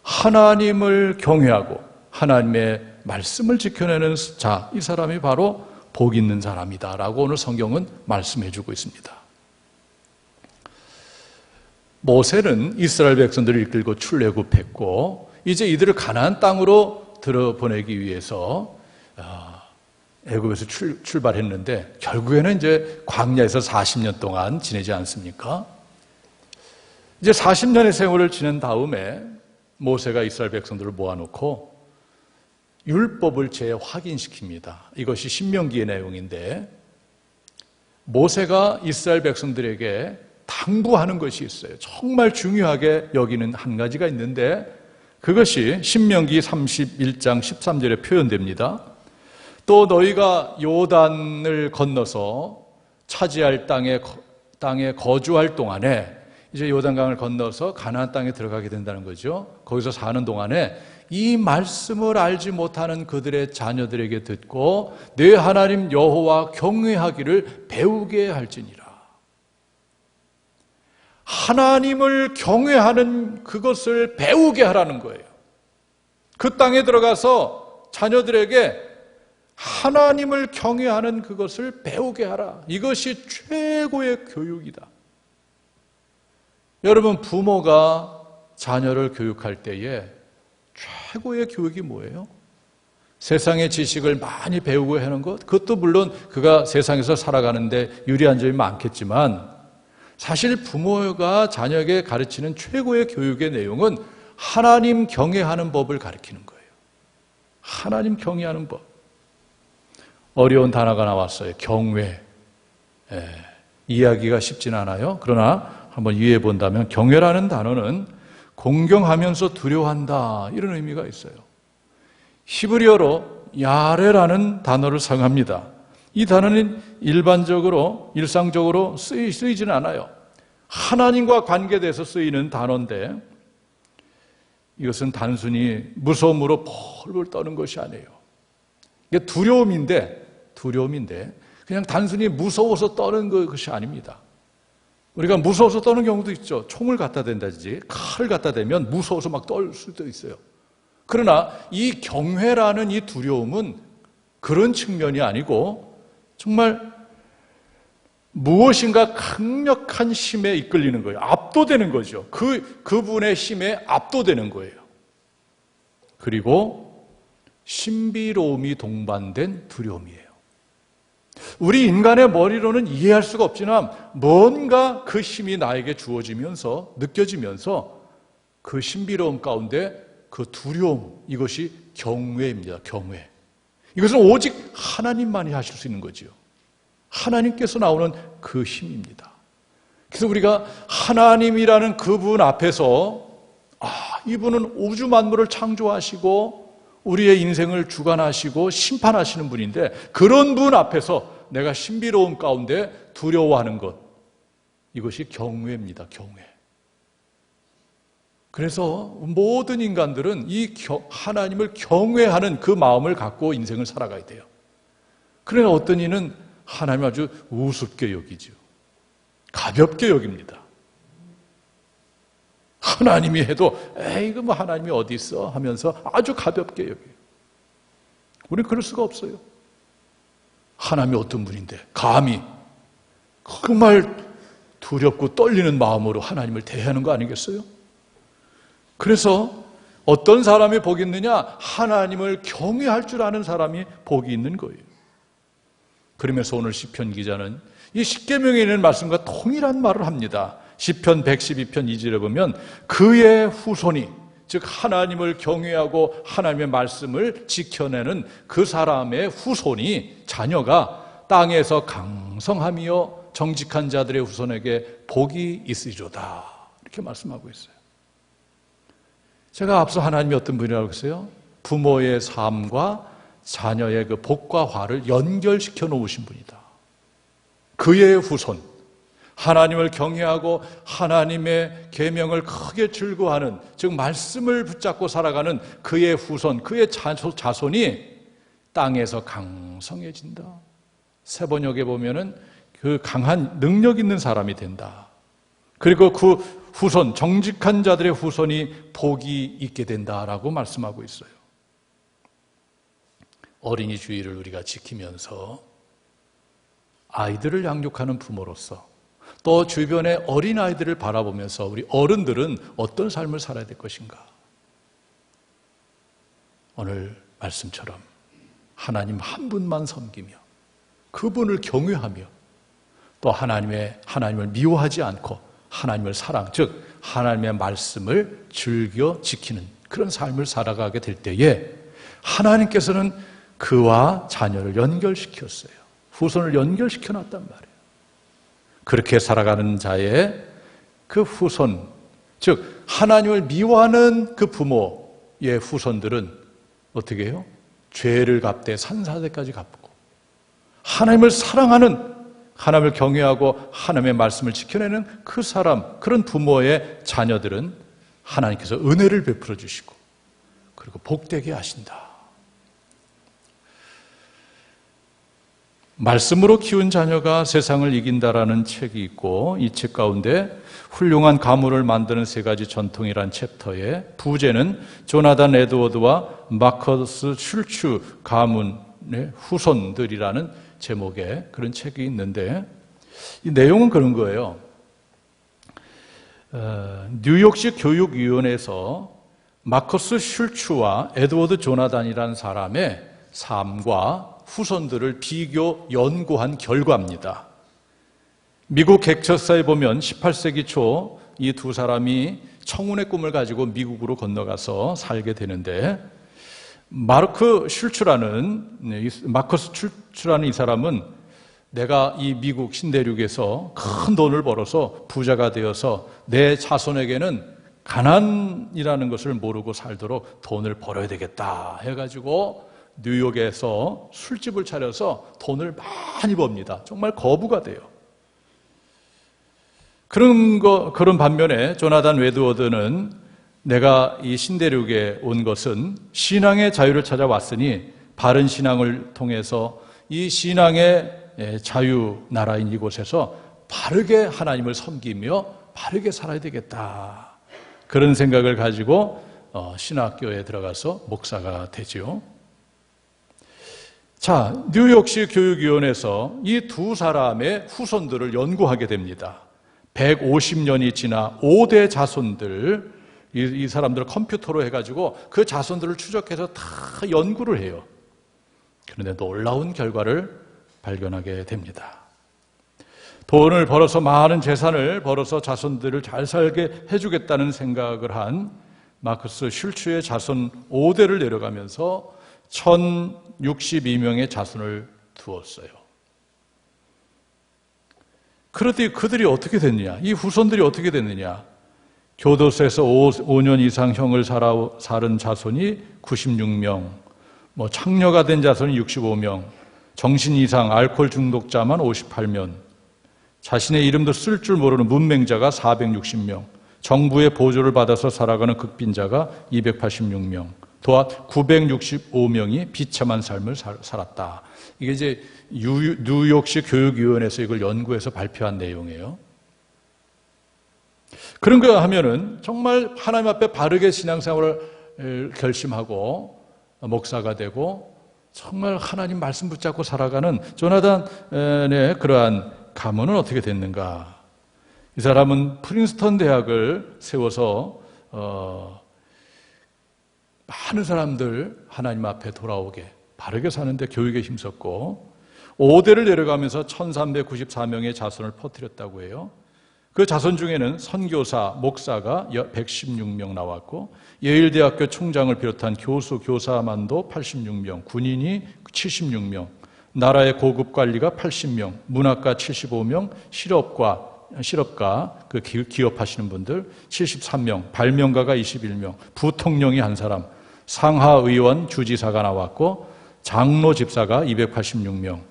하나님을 경외하고 하나님의 말씀을 지켜내는 자, 이 사람이 바로 복 있는 사람이다라고 오늘 성경은 말씀해 주고 있습니다. 모세는 이스라엘 백성들을 이끌고 출애굽했고 이제 이들을 가나안 땅으로 들어보내기 위해서 애굽에서 출발했는데 결국에는 이제 광야에서 40년 동안 지내지 않습니까? 이제 40년의 세월을 지낸 다음에 모세가 이스라엘 백성들을 모아놓고 율법을 재확인시킵니다. 이것이 신명기의 내용인데, 모세가 이스라엘 백성들에게 당부하는 것이 있어요. 정말 중요하게 여기는 한 가지가 있는데, 그것이 신명기 31장 13절에 표현됩니다. 또 너희가 요단을 건너서 차지할 땅에 거주할 동안에, 이제 요단강을 건너서 가나안 땅에 들어가게 된다는 거죠. 거기서 사는 동안에 이 말씀을 알지 못하는 그들의 자녀들에게 듣고 내 하나님 여호와 경외하기를 배우게 할지니라. 하나님을 경외하는 그것을 배우게 하라는 거예요. 그 땅에 들어가서 자녀들에게 하나님을 경외하는 그것을 배우게 하라. 이것이 최고의 교육이다. 여러분, 부모가 자녀를 교육할 때에 최고의 교육이 뭐예요? 세상의 지식을 많이 배우고 하는 것, 그것도 물론 그가 세상에서 살아가는데 유리한 점이 많겠지만 사실 부모가 자녀에게 가르치는 최고의 교육의 내용은 하나님 경외하는 법을 가르치는 거예요. 하나님 경외하는 법. 어려운 단어가 나왔어요. 경외. 이해하기가 쉽진 않아요. 그러나 한번 이해해 본다면 경외라는 단어는 공경하면서 두려워한다, 이런 의미가 있어요. 히브리어로 야레라는 단어를 사용합니다. 이 단어는 일상적으로 쓰이지는 않아요. 하나님과 관계돼서 쓰이는 단어인데 이것은 단순히 무서움으로 펄펄 떠는 것이 아니에요. 이게 두려움인데 그냥 단순히 무서워서 떠는 것이 아닙니다. 우리가 무서워서 떠는 경우도 있죠. 총을 갖다 댄다든지 칼을 갖다 대면 무서워서 막 떨 수도 있어요. 그러나 이 경외라는 이 두려움은 그런 측면이 아니고 정말 무엇인가 강력한 힘에 이끌리는 거예요. 압도되는 거죠. 그분의 힘에 압도되는 거예요. 그리고 신비로움이 동반된 두려움이에요. 우리 인간의 머리로는 이해할 수가 없지만 뭔가 그 힘이 나에게 주어지면서 느껴지면서 그 신비로움 가운데 그 두려움, 이것이 경외입니다. 경외. 이것은 오직 하나님만이 하실 수 있는 거지요. 하나님께서 나오는 그 힘입니다. 그래서 우리가 하나님이라는 그분 앞에서 이분은 우주 만물을 창조하시고 우리의 인생을 주관하시고 심판하시는 분인데 그런 분 앞에서 내가 신비로움 가운데 두려워하는 것, 이것이 경외입니다. 경외. 그래서 모든 인간들은 이 하나님을 경외하는 그 마음을 갖고 인생을 살아가야 돼요. 그러나 어떤 이는 하나님을 아주 우습게 여기죠. 가볍게 여깁니다. 하나님이 해도 이거 뭐 하나님이 어디 있어 하면서 아주 가볍게 여겨요. 우리는 그럴 수가 없어요. 하나님이 어떤 분인데 감히 정말 두렵고 떨리는 마음으로 하나님을 대하는 거 아니겠어요? 그래서 어떤 사람이 복이 있느냐? 하나님을 경외할 줄 아는 사람이 복이 있는 거예요. 그러면서 오늘 시편 기자는 이 십계명에 있는 말씀과 동일한 말을 합니다. 시편 112편 2절에 보면 그의 후손이, 즉 하나님을 경외하고 하나님의 말씀을 지켜내는 그 사람의 후손이, 자녀가 땅에서 강성하며 정직한 자들의 후손에게 복이 있으리로다, 이렇게 말씀하고 있어요. 제가 앞서 하나님이 어떤 분이라고 했어요? 부모의 삶과 자녀의 그 복과 화를 연결시켜 놓으신 분이다. 그의 후손, 하나님을 경외하고 하나님의 계명을 크게 즐거워하는, 즉 말씀을 붙잡고 살아가는 그의 후손, 그의 자손이 땅에서 강성해진다. 세번역에 보면은 그 강한 능력 있는 사람이 된다. 그리고 그 후손, 정직한 자들의 후손이 복이 있게 된다라고 말씀하고 있어요. 어린이 주의를 우리가 지키면서 아이들을 양육하는 부모로서, 또 주변의 어린아이들을 바라보면서 우리 어른들은 어떤 삶을 살아야 될 것인가? 오늘 말씀처럼 하나님 한 분만 섬기며 그분을 경외하며 또 하나님을 미워하지 않고 하나님을 사랑, 즉 하나님의 말씀을 즐겨 지키는 그런 삶을 살아가게 될 때에 하나님께서는 그와 자녀를 연결시켰어요. 후손을 연결시켜 놨단 말이에요. 그렇게 살아가는 자의 그 후손, 즉 하나님을 미워하는 그 부모의 후손들은 어떻게 해요? 죄를 갚되 산사대까지 갚고, 하나님을 사랑하는, 하나님을 경외하고 하나님의 말씀을 지켜내는 그 사람, 그런 부모의 자녀들은 하나님께서 은혜를 베풀어 주시고 그리고 복되게 하신다. 말씀으로 키운 자녀가 세상을 이긴다라는 책이 있고, 이 책 가운데 훌륭한 가문을 만드는 세 가지 전통이란 챕터에 부제는 조나단 에드워드와 마커스 슐츠 가문의 후손들이라는 제목의 그런 책이 있는데, 이 내용은 그런 거예요. 뉴욕시 교육위원회에서 마커스 슐츠와 에드워드 조나단이라는 사람의 삶과 후손들을 비교 연구한 결과입니다. 미국 객처사에 보면 18세기 초 이 두 사람이 청운의 꿈을 가지고 미국으로 건너가서 살게 되는데, 마커스 슐츠라는 이 사람은 내가 이 미국 신대륙에서 큰 돈을 벌어서 부자가 되어서 내 자손에게는 가난이라는 것을 모르고 살도록 돈을 벌어야 되겠다 해가지고 뉴욕에서 술집을 차려서 돈을 많이 법니다. 정말 거부가 돼요. 그런 반면에 조나단 웨드워드는 내가 이 신대륙에 온 것은 신앙의 자유를 찾아왔으니 바른 신앙을 통해서 이 신앙의 자유 나라인 이곳에서 바르게 하나님을 섬기며 바르게 살아야 되겠다. 그런 생각을 가지고 신학교에 들어가서 목사가 되지요. 자, 뉴욕시 교육위원회에서 이 두 사람의 후손들을 연구하게 됩니다. 150년이 지나 5대 자손들, 이 사람들을 컴퓨터로 해가지고 그 자손들을 추적해서 다 연구를 해요. 그런데 놀라운 결과를 발견하게 됩니다. 돈을 벌어서, 많은 재산을 벌어서 자손들을 잘 살게 해주겠다는 생각을 한 마커스 슐츠의 자손 5대를 내려가면서 1062명의 자손을 두었어요. 그런데 그들이 어떻게 됐느냐? 이 후손들이 어떻게 됐느냐? 교도소에서 5년 이상 형을 살은 자손이 96명, 창녀가 된 자손이 65명, 정신 이상 알코올 중독자만 58명, 자신의 이름도 쓸 줄 모르는 문맹자가 460명, 정부의 보조를 받아서 살아가는 극빈자가 286명, 또한 965명이 비참한 삶을 살았다. 이게 이제 뉴욕시 교육위원회에서 이걸 연구해서 발표한 내용이에요. 그런 거 하면은 정말 하나님 앞에 바르게 신앙생활을 결심하고 목사가 되고 정말 하나님 말씀 붙잡고 살아가는 조나단의 그러한 가문은 어떻게 됐는가? 이 사람은 프린스턴 대학을 세워서 많은 사람들 하나님 앞에 돌아오게 바르게 사는데 교육에 힘썼고 5대를 내려가면서 1394명의 자손을 퍼뜨렸다고 해요. 그 자손 중에는 선교사, 목사가 116명 나왔고 예일대학교 총장을 비롯한 교수, 교사만도 86명, 군인이 76명, 나라의 고급 관리가 80명, 문학가 75명, 실업가, 그 기업하시는 분들 73명, 발명가가 21명, 부통령이 한 사람, 상하의원, 주지사가 나왔고 장로 집사가 286명,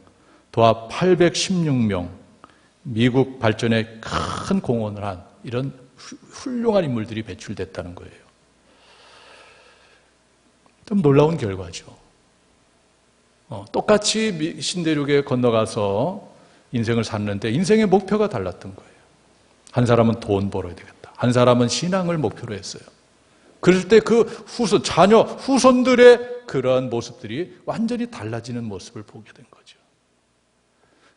도합 816명, 미국 발전에 큰 공헌을 한 이런 훌륭한 인물들이 배출됐다는 거예요. 좀 놀라운 결과죠. 똑같이 신대륙에 건너가서 인생을 샀는데 인생의 목표가 달랐던 거예요. 한 사람은 돈 벌어야 되겠다. 한 사람은 신앙을 목표로 했어요. 그럴 때 그 후손들의 그러한 모습들이 완전히 달라지는 모습을 보게 된 거죠.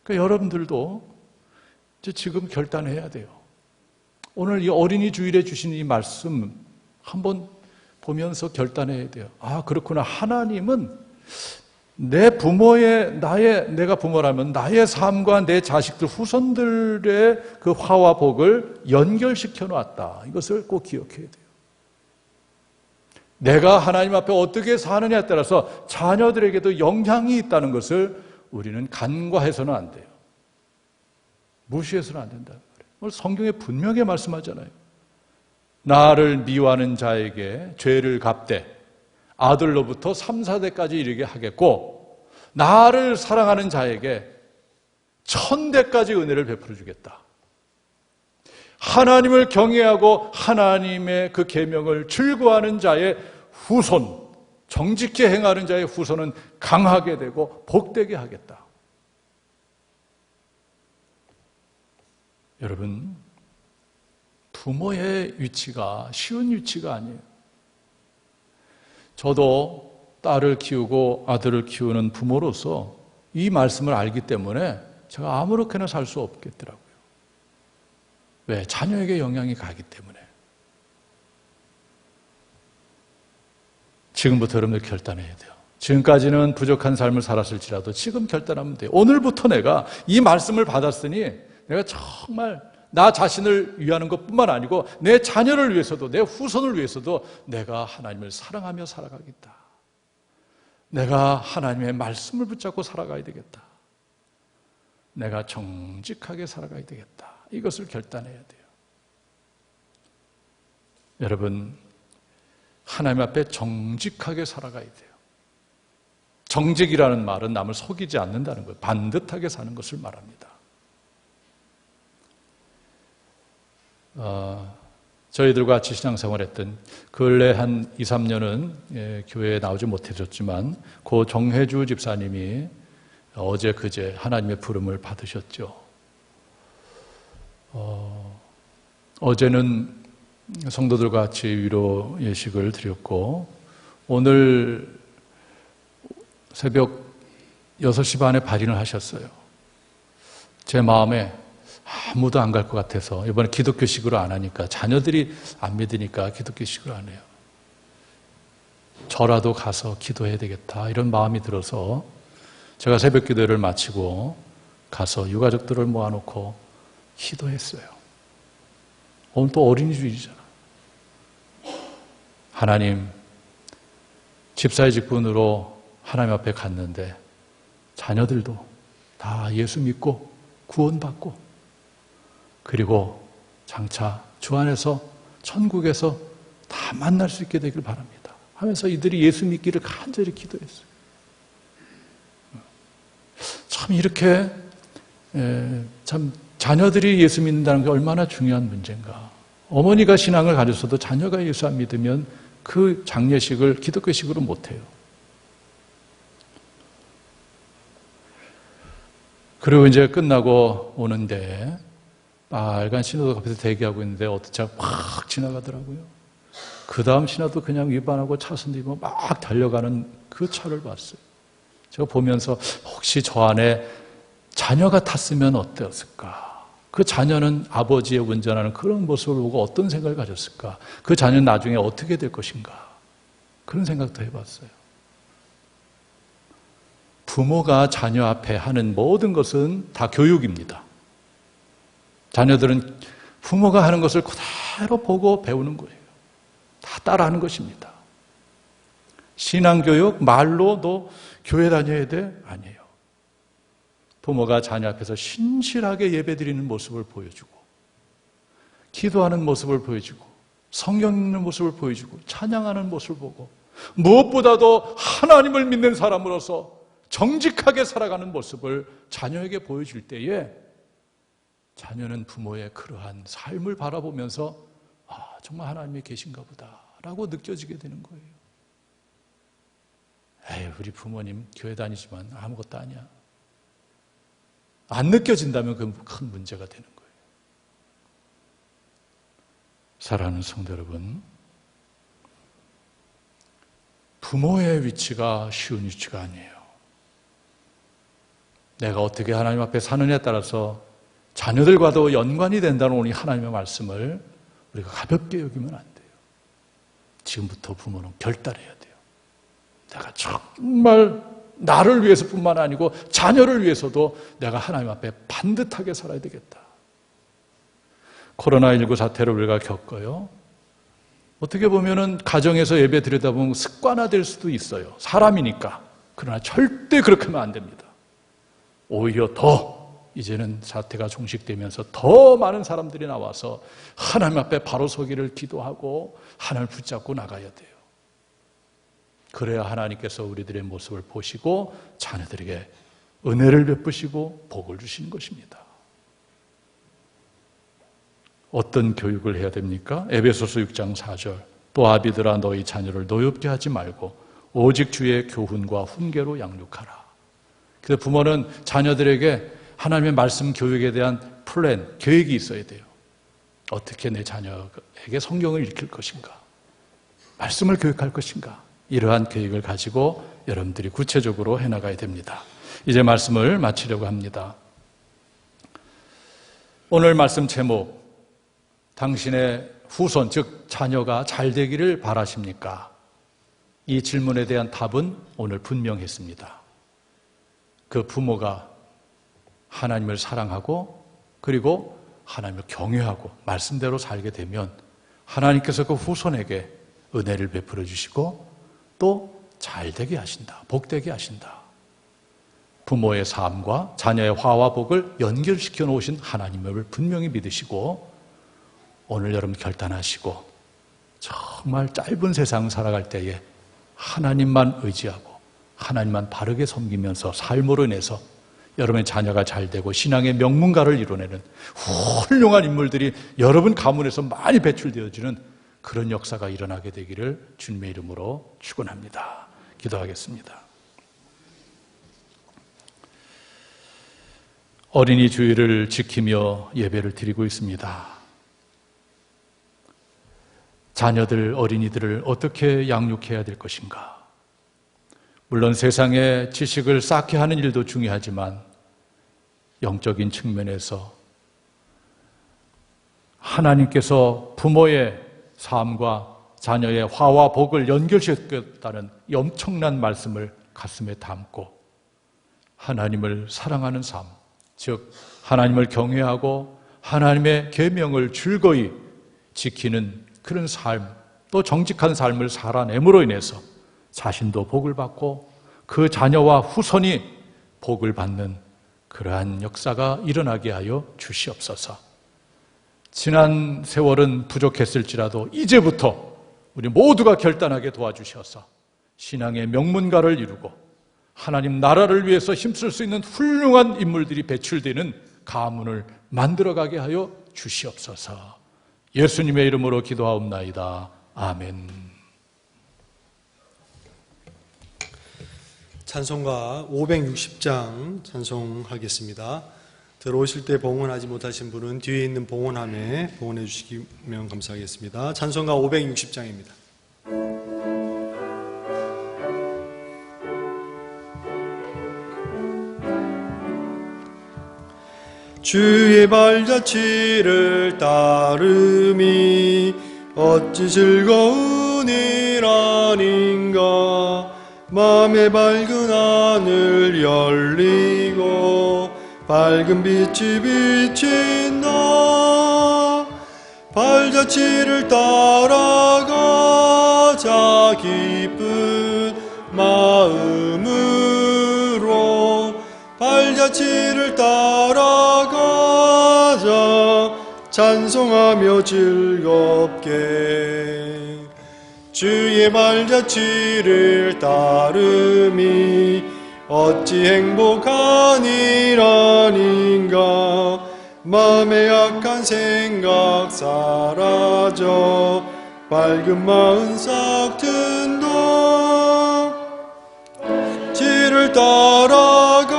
그러니까 여러분들도 지금 결단해야 돼요. 오늘 이 어린이 주일에 주신 이 말씀 한번 보면서 결단해야 돼요. 아, 그렇구나. 하나님은 내가 부모라면 나의 삶과 내 자식들, 후손들의 그 화와 복을 연결시켜 놨다. 이것을 꼭 기억해야 돼요. 내가 하나님 앞에 어떻게 사느냐에 따라서 자녀들에게도 영향이 있다는 것을 우리는 간과해서는 안 돼요. 무시해서는 안 된다는 거예요. 오늘 성경에 분명히 말씀하잖아요. 나를 미워하는 자에게 죄를 갚되 아들로부터 3, 4대까지 이르게 하겠고 나를 사랑하는 자에게 1000대까지 은혜를 베풀어 주겠다. 하나님을 경외하고 하나님의 그 계명을 즐거워하는 자의 후손, 정직히 행하는 자의 후손은 강하게 되고 복되게 하겠다. 여러분, 부모의 위치가 쉬운 위치가 아니에요. 저도 딸을 키우고 아들을 키우는 부모로서 이 말씀을 알기 때문에 제가 아무렇게나 살 수 없겠더라고요. 왜? 자녀에게 영향이 가기 때문에. 지금부터 여러분들 결단해야 돼요. 지금까지는 부족한 삶을 살았을지라도 지금 결단하면 돼요. 오늘부터 내가 이 말씀을 받았으니 내가 정말 나 자신을 위하는 것뿐만 아니고 내 자녀를 위해서도 내 후손을 위해서도 내가 하나님을 사랑하며 살아가겠다. 내가 하나님의 말씀을 붙잡고 살아가야 되겠다. 내가 정직하게 살아가야 되겠다. 이것을 결단해야 돼요. 여러분, 하나님 앞에 정직하게 살아가야 돼요. 정직이라는 말은 남을 속이지 않는다는 거예요. 반듯하게 사는 것을 말합니다. 저희들과 같이 신앙생활했던 근래 한 2, 3년은 교회에 나오지 못해줬지만 고 정혜주 집사님이 어제 그제 하나님의 부름을 받으셨죠. 어제는 성도들과 같이 위로 예식을 드렸고 오늘 새벽 6시 반에 발인을 하셨어요. 제 마음에 아무도 안 갈 것 같아서 이번에 기독교식으로 안 하니까 자녀들이 안 믿으니까 기독교식으로 안 해요. 저라도 가서 기도해야 되겠다 이런 마음이 들어서 제가 새벽 기도를 마치고 가서 유가족들을 모아놓고 기도했어요. 오늘 또 어린이주일이잖아. 하나님, 집사의 직분으로 하나님 앞에 갔는데 자녀들도 다 예수 믿고 구원받고 그리고 장차 주 안에서 천국에서 다 만날 수 있게 되길 바랍니다 하면서 이들이 예수 믿기를 간절히 기도했어요. 참 이렇게 참 자녀들이 예수 믿는다는 게 얼마나 중요한 문제인가. 어머니가 신앙을 가졌어도 자녀가 예수 안 믿으면 그 장례식을 기독교식으로 못해요. 그리고 이제 끝나고 오는데 빨간 신호등 앞에서 대기하고 있는데 어떤 차가 확 지나가더라고요. 그 다음 신호도 그냥 위반하고 차선 뒤로 막 달려가는 그 차를 봤어요. 제가 보면서 혹시 저 안에 자녀가 탔으면 어땠을까? 그 자녀는 아버지의 운전하는 그런 모습을 보고 어떤 생각을 가졌을까? 그 자녀는 나중에 어떻게 될 것인가? 그런 생각도 해봤어요. 부모가 자녀 앞에 하는 모든 것은 다 교육입니다. 자녀들은 부모가 하는 것을 그대로 보고 배우는 거예요. 다 따라하는 것입니다. 신앙교육 말로도 교회 다녀야 돼? 아니에요. 부모가 자녀 앞에서 신실하게 예배드리는 모습을 보여주고 기도하는 모습을 보여주고 성경 읽는 모습을 보여주고 찬양하는 모습을 보고 무엇보다도 하나님을 믿는 사람으로서 정직하게 살아가는 모습을 자녀에게 보여줄 때에 자녀는 부모의 그러한 삶을 바라보면서 정말 하나님이 계신가 보다 라고 느껴지게 되는 거예요. 에이, 우리 부모님 교회 다니지만 아무것도 아니야. 안 느껴진다면 그건 큰 문제가 되는 거예요. 사랑하는 성도 여러분, 부모의 위치가 쉬운 위치가 아니에요. 내가 어떻게 하나님 앞에 사느냐에 따라서 자녀들과도 연관이 된다는 오늘 하나님의 말씀을 우리가 가볍게 여기면 안 돼요. 지금부터 부모는 결단해야 돼요. 내가 정말 나를 위해서뿐만 아니고 자녀를 위해서도 내가 하나님 앞에 반듯하게 살아야 되겠다. 코로나19 사태를 우리가 겪어요. 어떻게 보면은 가정에서 예배 드리다 보면 습관화될 수도 있어요. 사람이니까. 그러나 절대 그렇게 하면 안 됩니다. 오히려 더 이제는 사태가 종식되면서 더 많은 사람들이 나와서 하나님 앞에 바로 서기를 기도하고 하나님을 붙잡고 나가야 돼요. 그래야 하나님께서 우리들의 모습을 보시고 자녀들에게 은혜를 베푸시고 복을 주시는 것입니다. 어떤 교육을 해야 됩니까? 에베소서 6장 4절 또 아비들아 너희 자녀를 노엽게 하지 말고 오직 주의 교훈과 훈계로 양육하라. 그래서 부모는 자녀들에게 하나님의 말씀 교육에 대한 플랜, 계획이 있어야 돼요. 어떻게 내 자녀에게 성경을 읽힐 것인가? 말씀을 교육할 것인가? 이러한 계획을 가지고 여러분들이 구체적으로 해나가야 됩니다. 이제 말씀을 마치려고 합니다. 오늘 말씀 제목, 당신의 후손, 즉 자녀가 잘 되기를 바라십니까? 이 질문에 대한 답은 오늘 분명했습니다. 그 부모가 하나님을 사랑하고 그리고 하나님을 경외하고 말씀대로 살게 되면 하나님께서 그 후손에게 은혜를 베풀어 주시고 또 잘되게 하신다. 복되게 하신다. 부모의 삶과 자녀의 화와 복을 연결시켜 놓으신 하나님을 분명히 믿으시고 오늘 여러분 결단하시고 정말 짧은 세상 살아갈 때에 하나님만 의지하고 하나님만 바르게 섬기면서 삶으로 인해서 여러분의 자녀가 잘되고 신앙의 명문가를 이뤄내는 훌륭한 인물들이 여러분 가문에서 많이 배출되어지는 그런 역사가 일어나게 되기를 주님의 이름으로 축원합니다. 기도하겠습니다. 어린이 주일을 지키며 예배를 드리고 있습니다. 자녀들, 어린이들을 어떻게 양육해야 될 것인가? 물론 세상에 지식을 쌓게 하는 일도 중요하지만 영적인 측면에서 하나님께서 부모의 삶과 자녀의 화와 복을 연결시켰다는 이 엄청난 말씀을 가슴에 담고 하나님을 사랑하는 삶, 즉 하나님을 경외하고 하나님의 계명을 즐거이 지키는 그런 삶, 또 정직한 삶을 살아냄으로 인해서 자신도 복을 받고 그 자녀와 후손이 복을 받는 그러한 역사가 일어나게 하여 주시옵소서. 지난 세월은 부족했을지라도 이제부터 우리 모두가 결단하게 도와주셔서 신앙의 명문가를 이루고 하나님 나라를 위해서 힘쓸 수 있는 훌륭한 인물들이 배출되는 가문을 만들어가게 하여 주시옵소서. 예수님의 이름으로 기도하옵나이다. 아멘. 찬송가 560장 찬송하겠습니다. 들어오실 때 봉헌하지 못하신 분은 뒤에 있는 봉헌함에 봉헌해 주시면 감사하겠습니다. 찬송가 560장입니다. 주의 발자취를 따름이 어찌 즐거운 일 아닌가. 맘의 밝은 하늘 열리고 밝은 빛이 비친다. 발자취를 따라가자 기쁜 마음으로. 발자취를 따라가자 찬송하며 즐겁게. 주의 발자취를 따름이 어찌 행복한 일 아닌가. 마음의 악한 생각 사라져 밝은 마음 싹 튼다. 지를 따라가자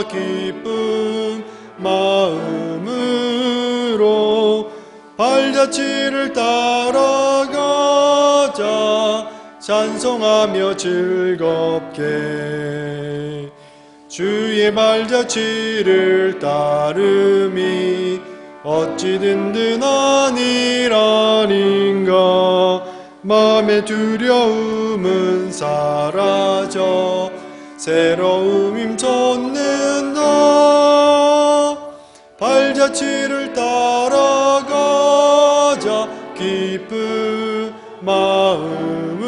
기쁜 마음으로. 발자취를 따라가자 찬송하며 즐겁게. 주의 발자취를 따름이 어찌 든든한 일 아닌가. 마음의 두려움은 사라져 새로움 힘솟는다. 발자취를 따라가자 기쁜 마음으로.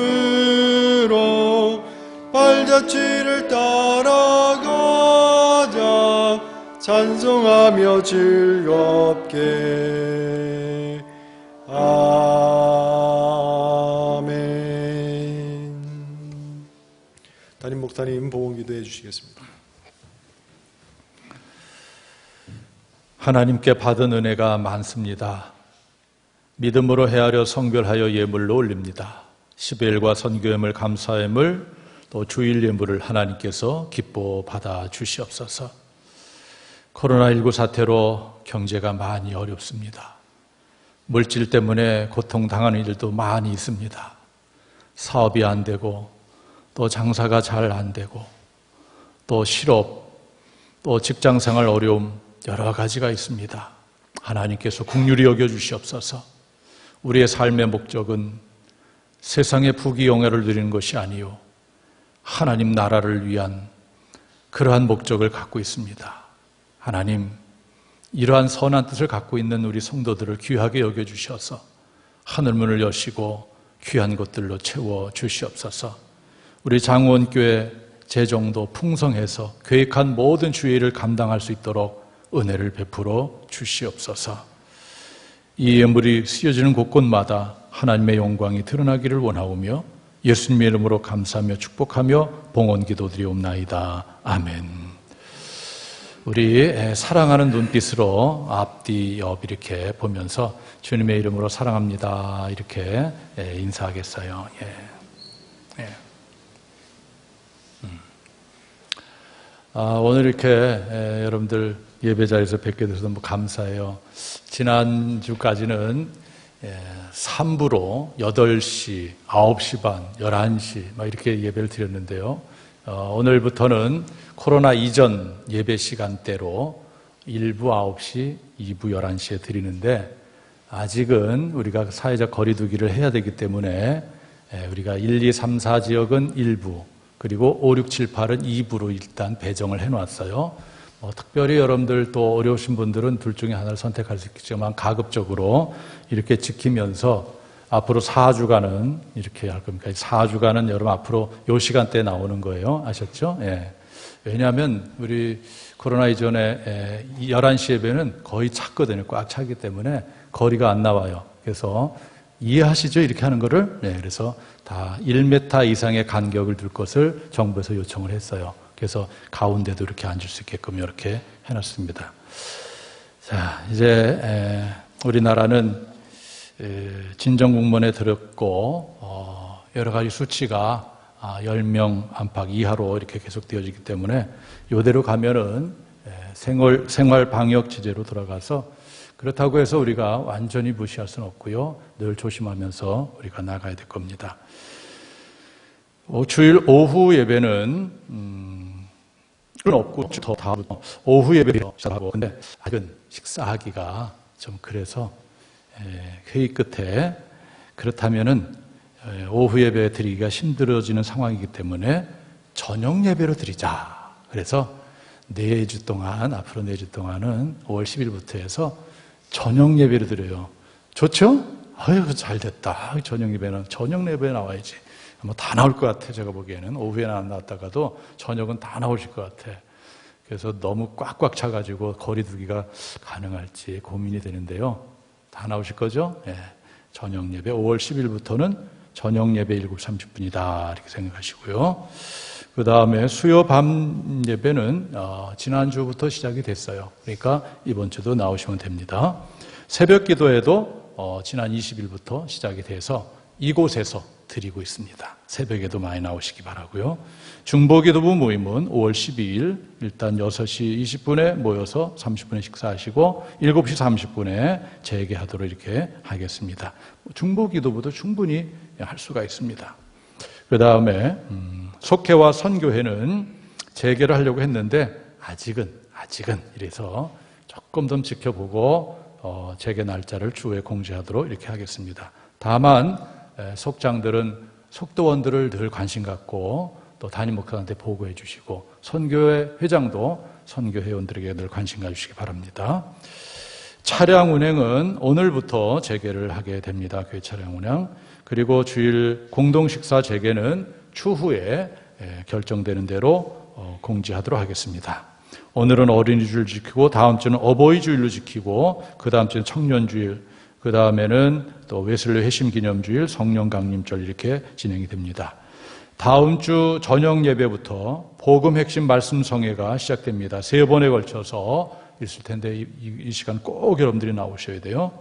발자취를 따라가자 찬송하며 즐겁게. 아멘. 담임 목사님 보험 기도해 주시겠습니다. 하나님께 받은 은혜가 많습니다. 믿음으로 헤아려 성별하여 예물로 올립니다. 시베일과 선교예물, 감사예물, 또 주일 예물을 하나님께서 기뻐 받아 주시옵소서. 코로나19 사태로 경제가 많이 어렵습니다. 물질 때문에 고통당하는 일도 많이 있습니다. 사업이 안 되고 또 장사가 잘 안 되고 또 실업, 또 직장생활 어려움 여러 가지가 있습니다. 하나님께서 긍휼히 여겨 주시옵소서. 우리의 삶의 목적은 세상의 부귀영화를 누리는 것이 아니요 하나님 나라를 위한 그러한 목적을 갖고 있습니다. 하나님, 이러한 선한 뜻을 갖고 있는 우리 성도들을 귀하게 여겨주셔서 하늘문을 여시고 귀한 것들로 채워주시옵소서. 우리 장원교회 재정도 풍성해서 계획한 모든 주의를 감당할 수 있도록 은혜를 베풀어 주시옵소서. 이 예물이 쓰여지는 곳곳마다 하나님의 영광이 드러나기를 원하오며 예수님의 이름으로 감사하며 축복하며 봉헌 기도드리옵나이다. 아멘. 우리 사랑하는 눈빛으로 앞뒤 옆 이렇게 보면서 주님의 이름으로 사랑합니다 이렇게 인사하겠어요. 예. 오늘 이렇게 여러분들 예배 자리에서 뵙게 돼서 너무 감사해요. 지난주까지는 3부로 8시, 9시 반, 11시 막 이렇게 예배를 드렸는데요. 오늘부터는 코로나 이전 예배 시간대로 1부 9시, 2부 11시에 드리는데 아직은 우리가 사회적 거리 두기를 해야 되기 때문에 우리가 1, 2, 3, 4 지역은 1부 그리고 5, 6, 7, 8은 2부로 일단 배정을 해놨어요. 특별히 여러분들 또 어려우신 분들은 둘 중에 하나를 선택할 수 있겠지만 가급적으로 이렇게 지키면서 앞으로 4주간은 이렇게 할 겁니다. 4주간은 여러분 앞으로 요 시간대에 나오는 거예요. 아셨죠? 예. 왜냐하면 우리 코로나 이전에 11시 예배는 거의 찼거든요. 꽉 차기 때문에 거리가 안 나와요. 그래서 이해하시죠? 이렇게 하는 거를. 네, 그래서 다 1m 이상의 간격을 둘 것을 정부에서 요청을 했어요. 그래서 가운데도 이렇게 앉을 수 있게끔 이렇게 해놨습니다. 자, 이제 우리나라는 진정국문에 들었고 여러 가지 수치가 10명 안팎 이하로 이렇게 계속 되어지기 때문에 이대로 가면은 생활 방역 지제로 돌아가서 그렇다고 해서 우리가 완전히 무시할 수는 없고요. 늘 조심하면서 우리가 나가야 될 겁니다. 주일 오후 예배는 없고 더 다음 오후 예배로 시작하고 근데 아직은 식사하기가 좀 그래서 회의 끝에 그렇다면은 오후 예배 드리기가 힘들어지는 상황이기 때문에 저녁 예배로 드리자. 그래서 4주 동안 앞으로 4주 동안은 5월 10일부터 해서 저녁 예배를 드려요. 좋죠? 아유 잘 됐다. 저녁 예배는 저녁 예배에 나와야지. 뭐 다 나올 것 같아. 제가 보기에는 오후에는 안 나왔다가도 저녁은 다 나오실 것 같아. 그래서 너무 꽉꽉 차가지고 거리 두기가 가능할지 고민이 되는데요. 다 나오실 거죠? 예. 저녁 예배 5월 10일부터는 저녁 예배 7시 30분이다 이렇게 생각하시고요. 그 다음에 수요 밤 예배는 지난주부터 시작이 됐어요. 그러니까 이번 주도 나오시면 됩니다. 새벽 기도회도 지난 20일부터 시작이 돼서 이곳에서 드리고 있습니다. 새벽에도 많이 나오시기 바라고요. 중보기도부 모임은 5월 12일 일단 6시 20분에 모여서 30분에 식사하시고 7시 30분에 재개하도록 이렇게 하겠습니다. 중보기도부도 충분히 할 수가 있습니다. 그 다음에 속회와 선교회는 재개를 하려고 했는데 아직은 이래서 조금 더 지켜보고 재개 날짜를 추후에 공지하도록 이렇게 하겠습니다. 다만 속장들은 속도원들을 늘 관심 갖고 또 담임 목사한테 보고해 주시고 선교회 회장도 선교 회원들에게 늘 관심 가주시기 바랍니다. 차량 운행은 오늘부터 재개를 하게 됩니다. 교회 차량 운행. 그리고 주일 공동 식사 재개는 추후에 결정되는 대로 공지하도록 하겠습니다. 오늘은 어린이주일 지키고 다음 주는 어버이주일로 지키고 그 다음 주는 청년주일 그 다음에는 또 웨슬리 회심기념주일 성령 강림절 이렇게 진행이 됩니다. 다음 주 저녁 예배부터 복음 핵심 말씀 성회가 시작됩니다. 3번에 걸쳐서 있을 텐데 이 시간 꼭 여러분들이 나오셔야 돼요.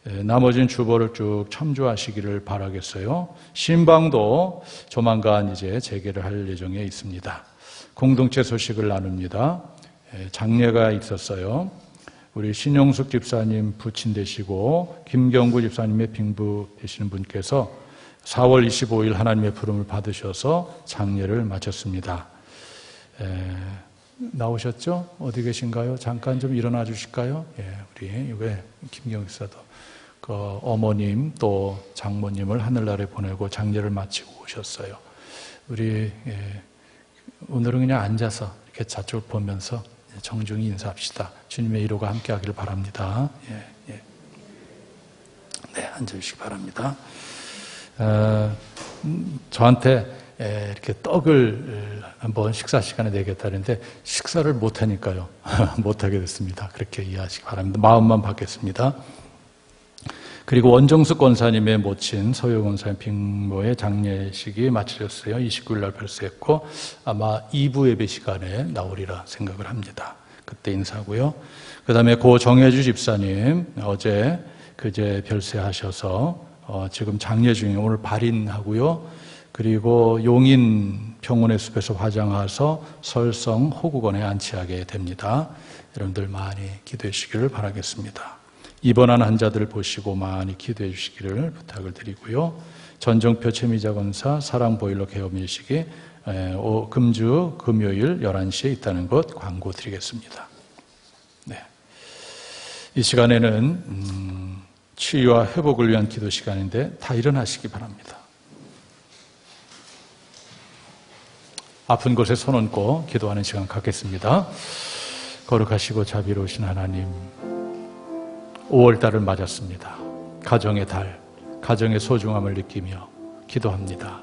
나머지는 주보를 쭉 참조하시기를 바라겠어요. 신방도 조만간 이제 재개를 할 예정에 있습니다. 공동체 소식을 나눕니다. 장례가 있었어요. 우리 신용숙 집사님 부친 되시고 김경구 집사님의 빙부 되시는 분께서 4월 25일 하나님의 부름을 받으셔서 장례를 마쳤습니다. 나오셨죠? 어디 계신가요? 잠깐 좀 일어나 주실까요? 우리 김경구 집사도 그 어머님 또 장모님을 하늘나라에 보내고 장례를 마치고 오셨어요. 우리 오늘은 그냥 앉아서 이렇게 저쪽을 보면서 정중히 인사합시다. 주님의 이루가 함께하기를 바랍니다. 네, 앉아주시기 바랍니다. 저한테 이렇게 떡을 한번 식사 시간에 내겠다는데 식사를 못하니까요. 못하게 됐습니다. 그렇게 이해하시기 바랍니다. 마음만 받겠습니다. 그리고 원정숙 권사님의 모친 서효 권사님 빅모의 장례식이 마쳐졌어요. 29일 날 별세했고 아마 2부 예배 시간에 나오리라 생각을 합니다. 그때 인사하고요. 그 다음에 고 정혜주 집사님 그제 별세하셔서 지금 장례 중에 오늘 발인하고요. 그리고 용인 평온의 숲에서 화장하서 설성 호국원에 안치하게 됩니다. 여러분들 많이 기도해 주시기를 바라겠습니다. 입원한 환자들을 보시고 많이 기도해 주시기를 부탁을 드리고요. 전정표 최미자 권사 사랑보일러 개업일식이 금주 금요일 11시에 있다는 것 광고 드리겠습니다. 네. 이 시간에는 치유와 회복을 위한 기도 시간인데 다 일어나시기 바랍니다. 아픈 곳에 손 얹고 기도하는 시간 갖겠습니다. 거룩하시고 자비로우신 하나님, 5월달을 맞았습니다. 가정의 달, 가정의 소중함을 느끼며 기도합니다.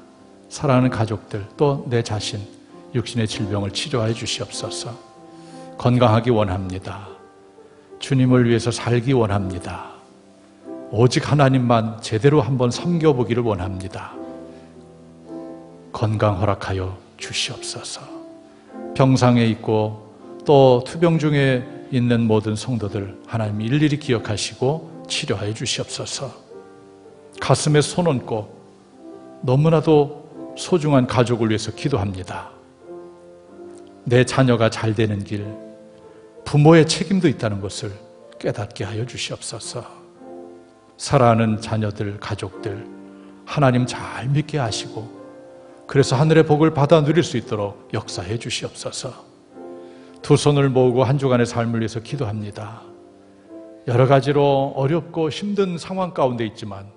사랑하는 가족들, 또 내 자신, 육신의 질병을 치료하여 주시옵소서. 건강하기 원합니다. 주님을 위해서 살기 원합니다. 오직 하나님만 제대로 한번 섬겨보기를 원합니다. 건강 허락하여 주시옵소서. 병상에 있고 또 투병 중에 있는 모든 성도들 하나님 일일이 기억하시고 치료하여 주시옵소서. 가슴에 손 얹고 너무나도 소중한 가족을 위해서 기도합니다. 내 자녀가 잘 되는 길, 부모의 책임도 있다는 것을 깨닫게 하여 주시옵소서. 사랑하는 자녀들, 가족들 하나님 잘 믿게 하시고 그래서 하늘의 복을 받아 누릴 수 있도록 역사해 주시옵소서. 두 손을 모으고 한 주간의 삶을 위해서 기도합니다. 여러 가지로 어렵고 힘든 상황 가운데 있지만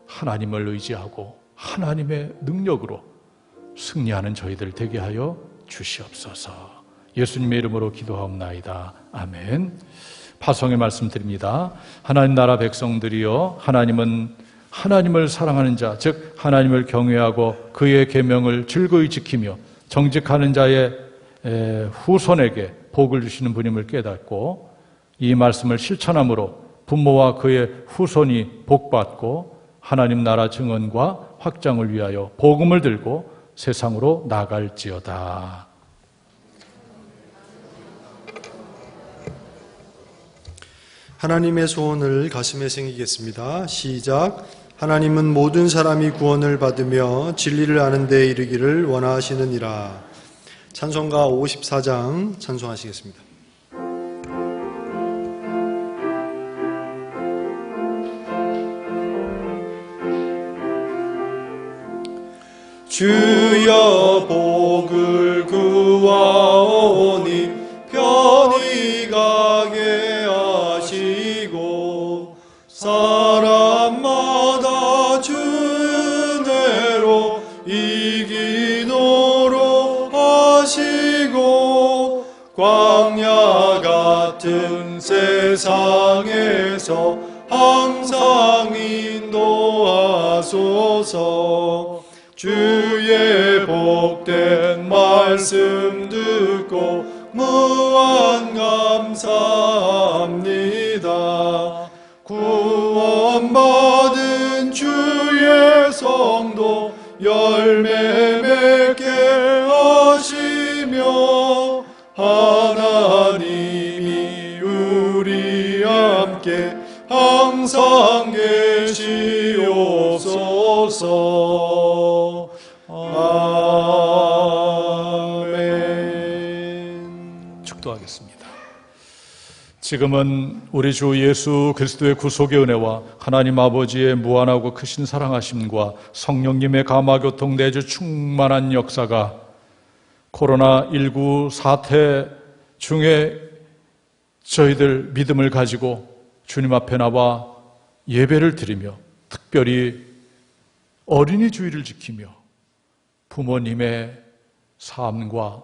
하나님을 의지하고 하나님의 능력으로 승리하는 저희들 되게 하여 주시옵소서. 예수님의 이름으로 기도하옵나이다. 아멘. 파송의 말씀 드립니다. 하나님 나라 백성들이여, 하나님을 사랑하는 자, 즉 하나님을 경외하고 그의 계명을 즐거이 지키며 정직하는 자의 후손에게 복을 주시는 분임을 깨닫고 이 말씀을 실천함으로 부모와 그의 후손이 복받고 하나님 나라 증언과 확장을 위하여 복음을 들고 세상으로 나갈지어다. 하나님의 소원을 가슴에 새기겠습니다. 시작. 하나님은 모든 사람이 구원을 받으며 진리를 아는 데 이르기를 원하시느니라. 찬송가 54장 찬송하시겠습니다. 주여 복을 구하오니 편히 가게 하시고 사람마다 주 은혜로 이기도록 하시고 광야 같은 세상에서 항상 인도하소서. 주의 복된 말씀 듣고 무한 감사합니다. 구원받은 주의 성도 열매 맺게 하시며 하나님이 우리 함께 항상 계시옵소서. 아멘. 축도하겠습니다. 지금은 우리 주 예수 그리스도의 구속의 은혜와 하나님 아버지의 무한하고 크신 사랑하심과 성령님의 감화교통 내주 충만한 역사가 코로나19 사태 중에 저희들 믿음을 가지고 주님 앞에 나와 예배를 드리며 특별히 어린이 주의를 지키며 부모님의 삶과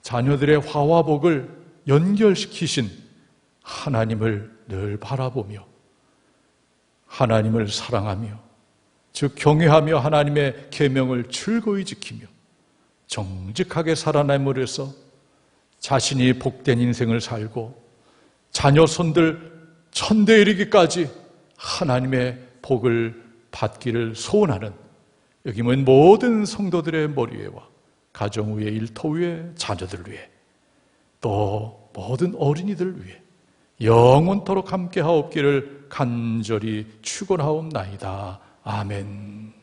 자녀들의 화와 복을 연결시키신 하나님을 늘 바라보며 하나님을 사랑하며 즉 경외하며 하나님의 계명을 즐거이 지키며 정직하게 살아남으려서 자신이 복된 인생을 살고 자녀 손들 천대에 이르기까지 하나님의 복을 받기를 소원하는 여기 모인 모든 성도들의 머리 위에와 가정 위에 일터 위에 자녀들 위에 또 모든 어린이들 위에 영원토록 함께하옵기를 간절히 축원하옵나이다. 아멘.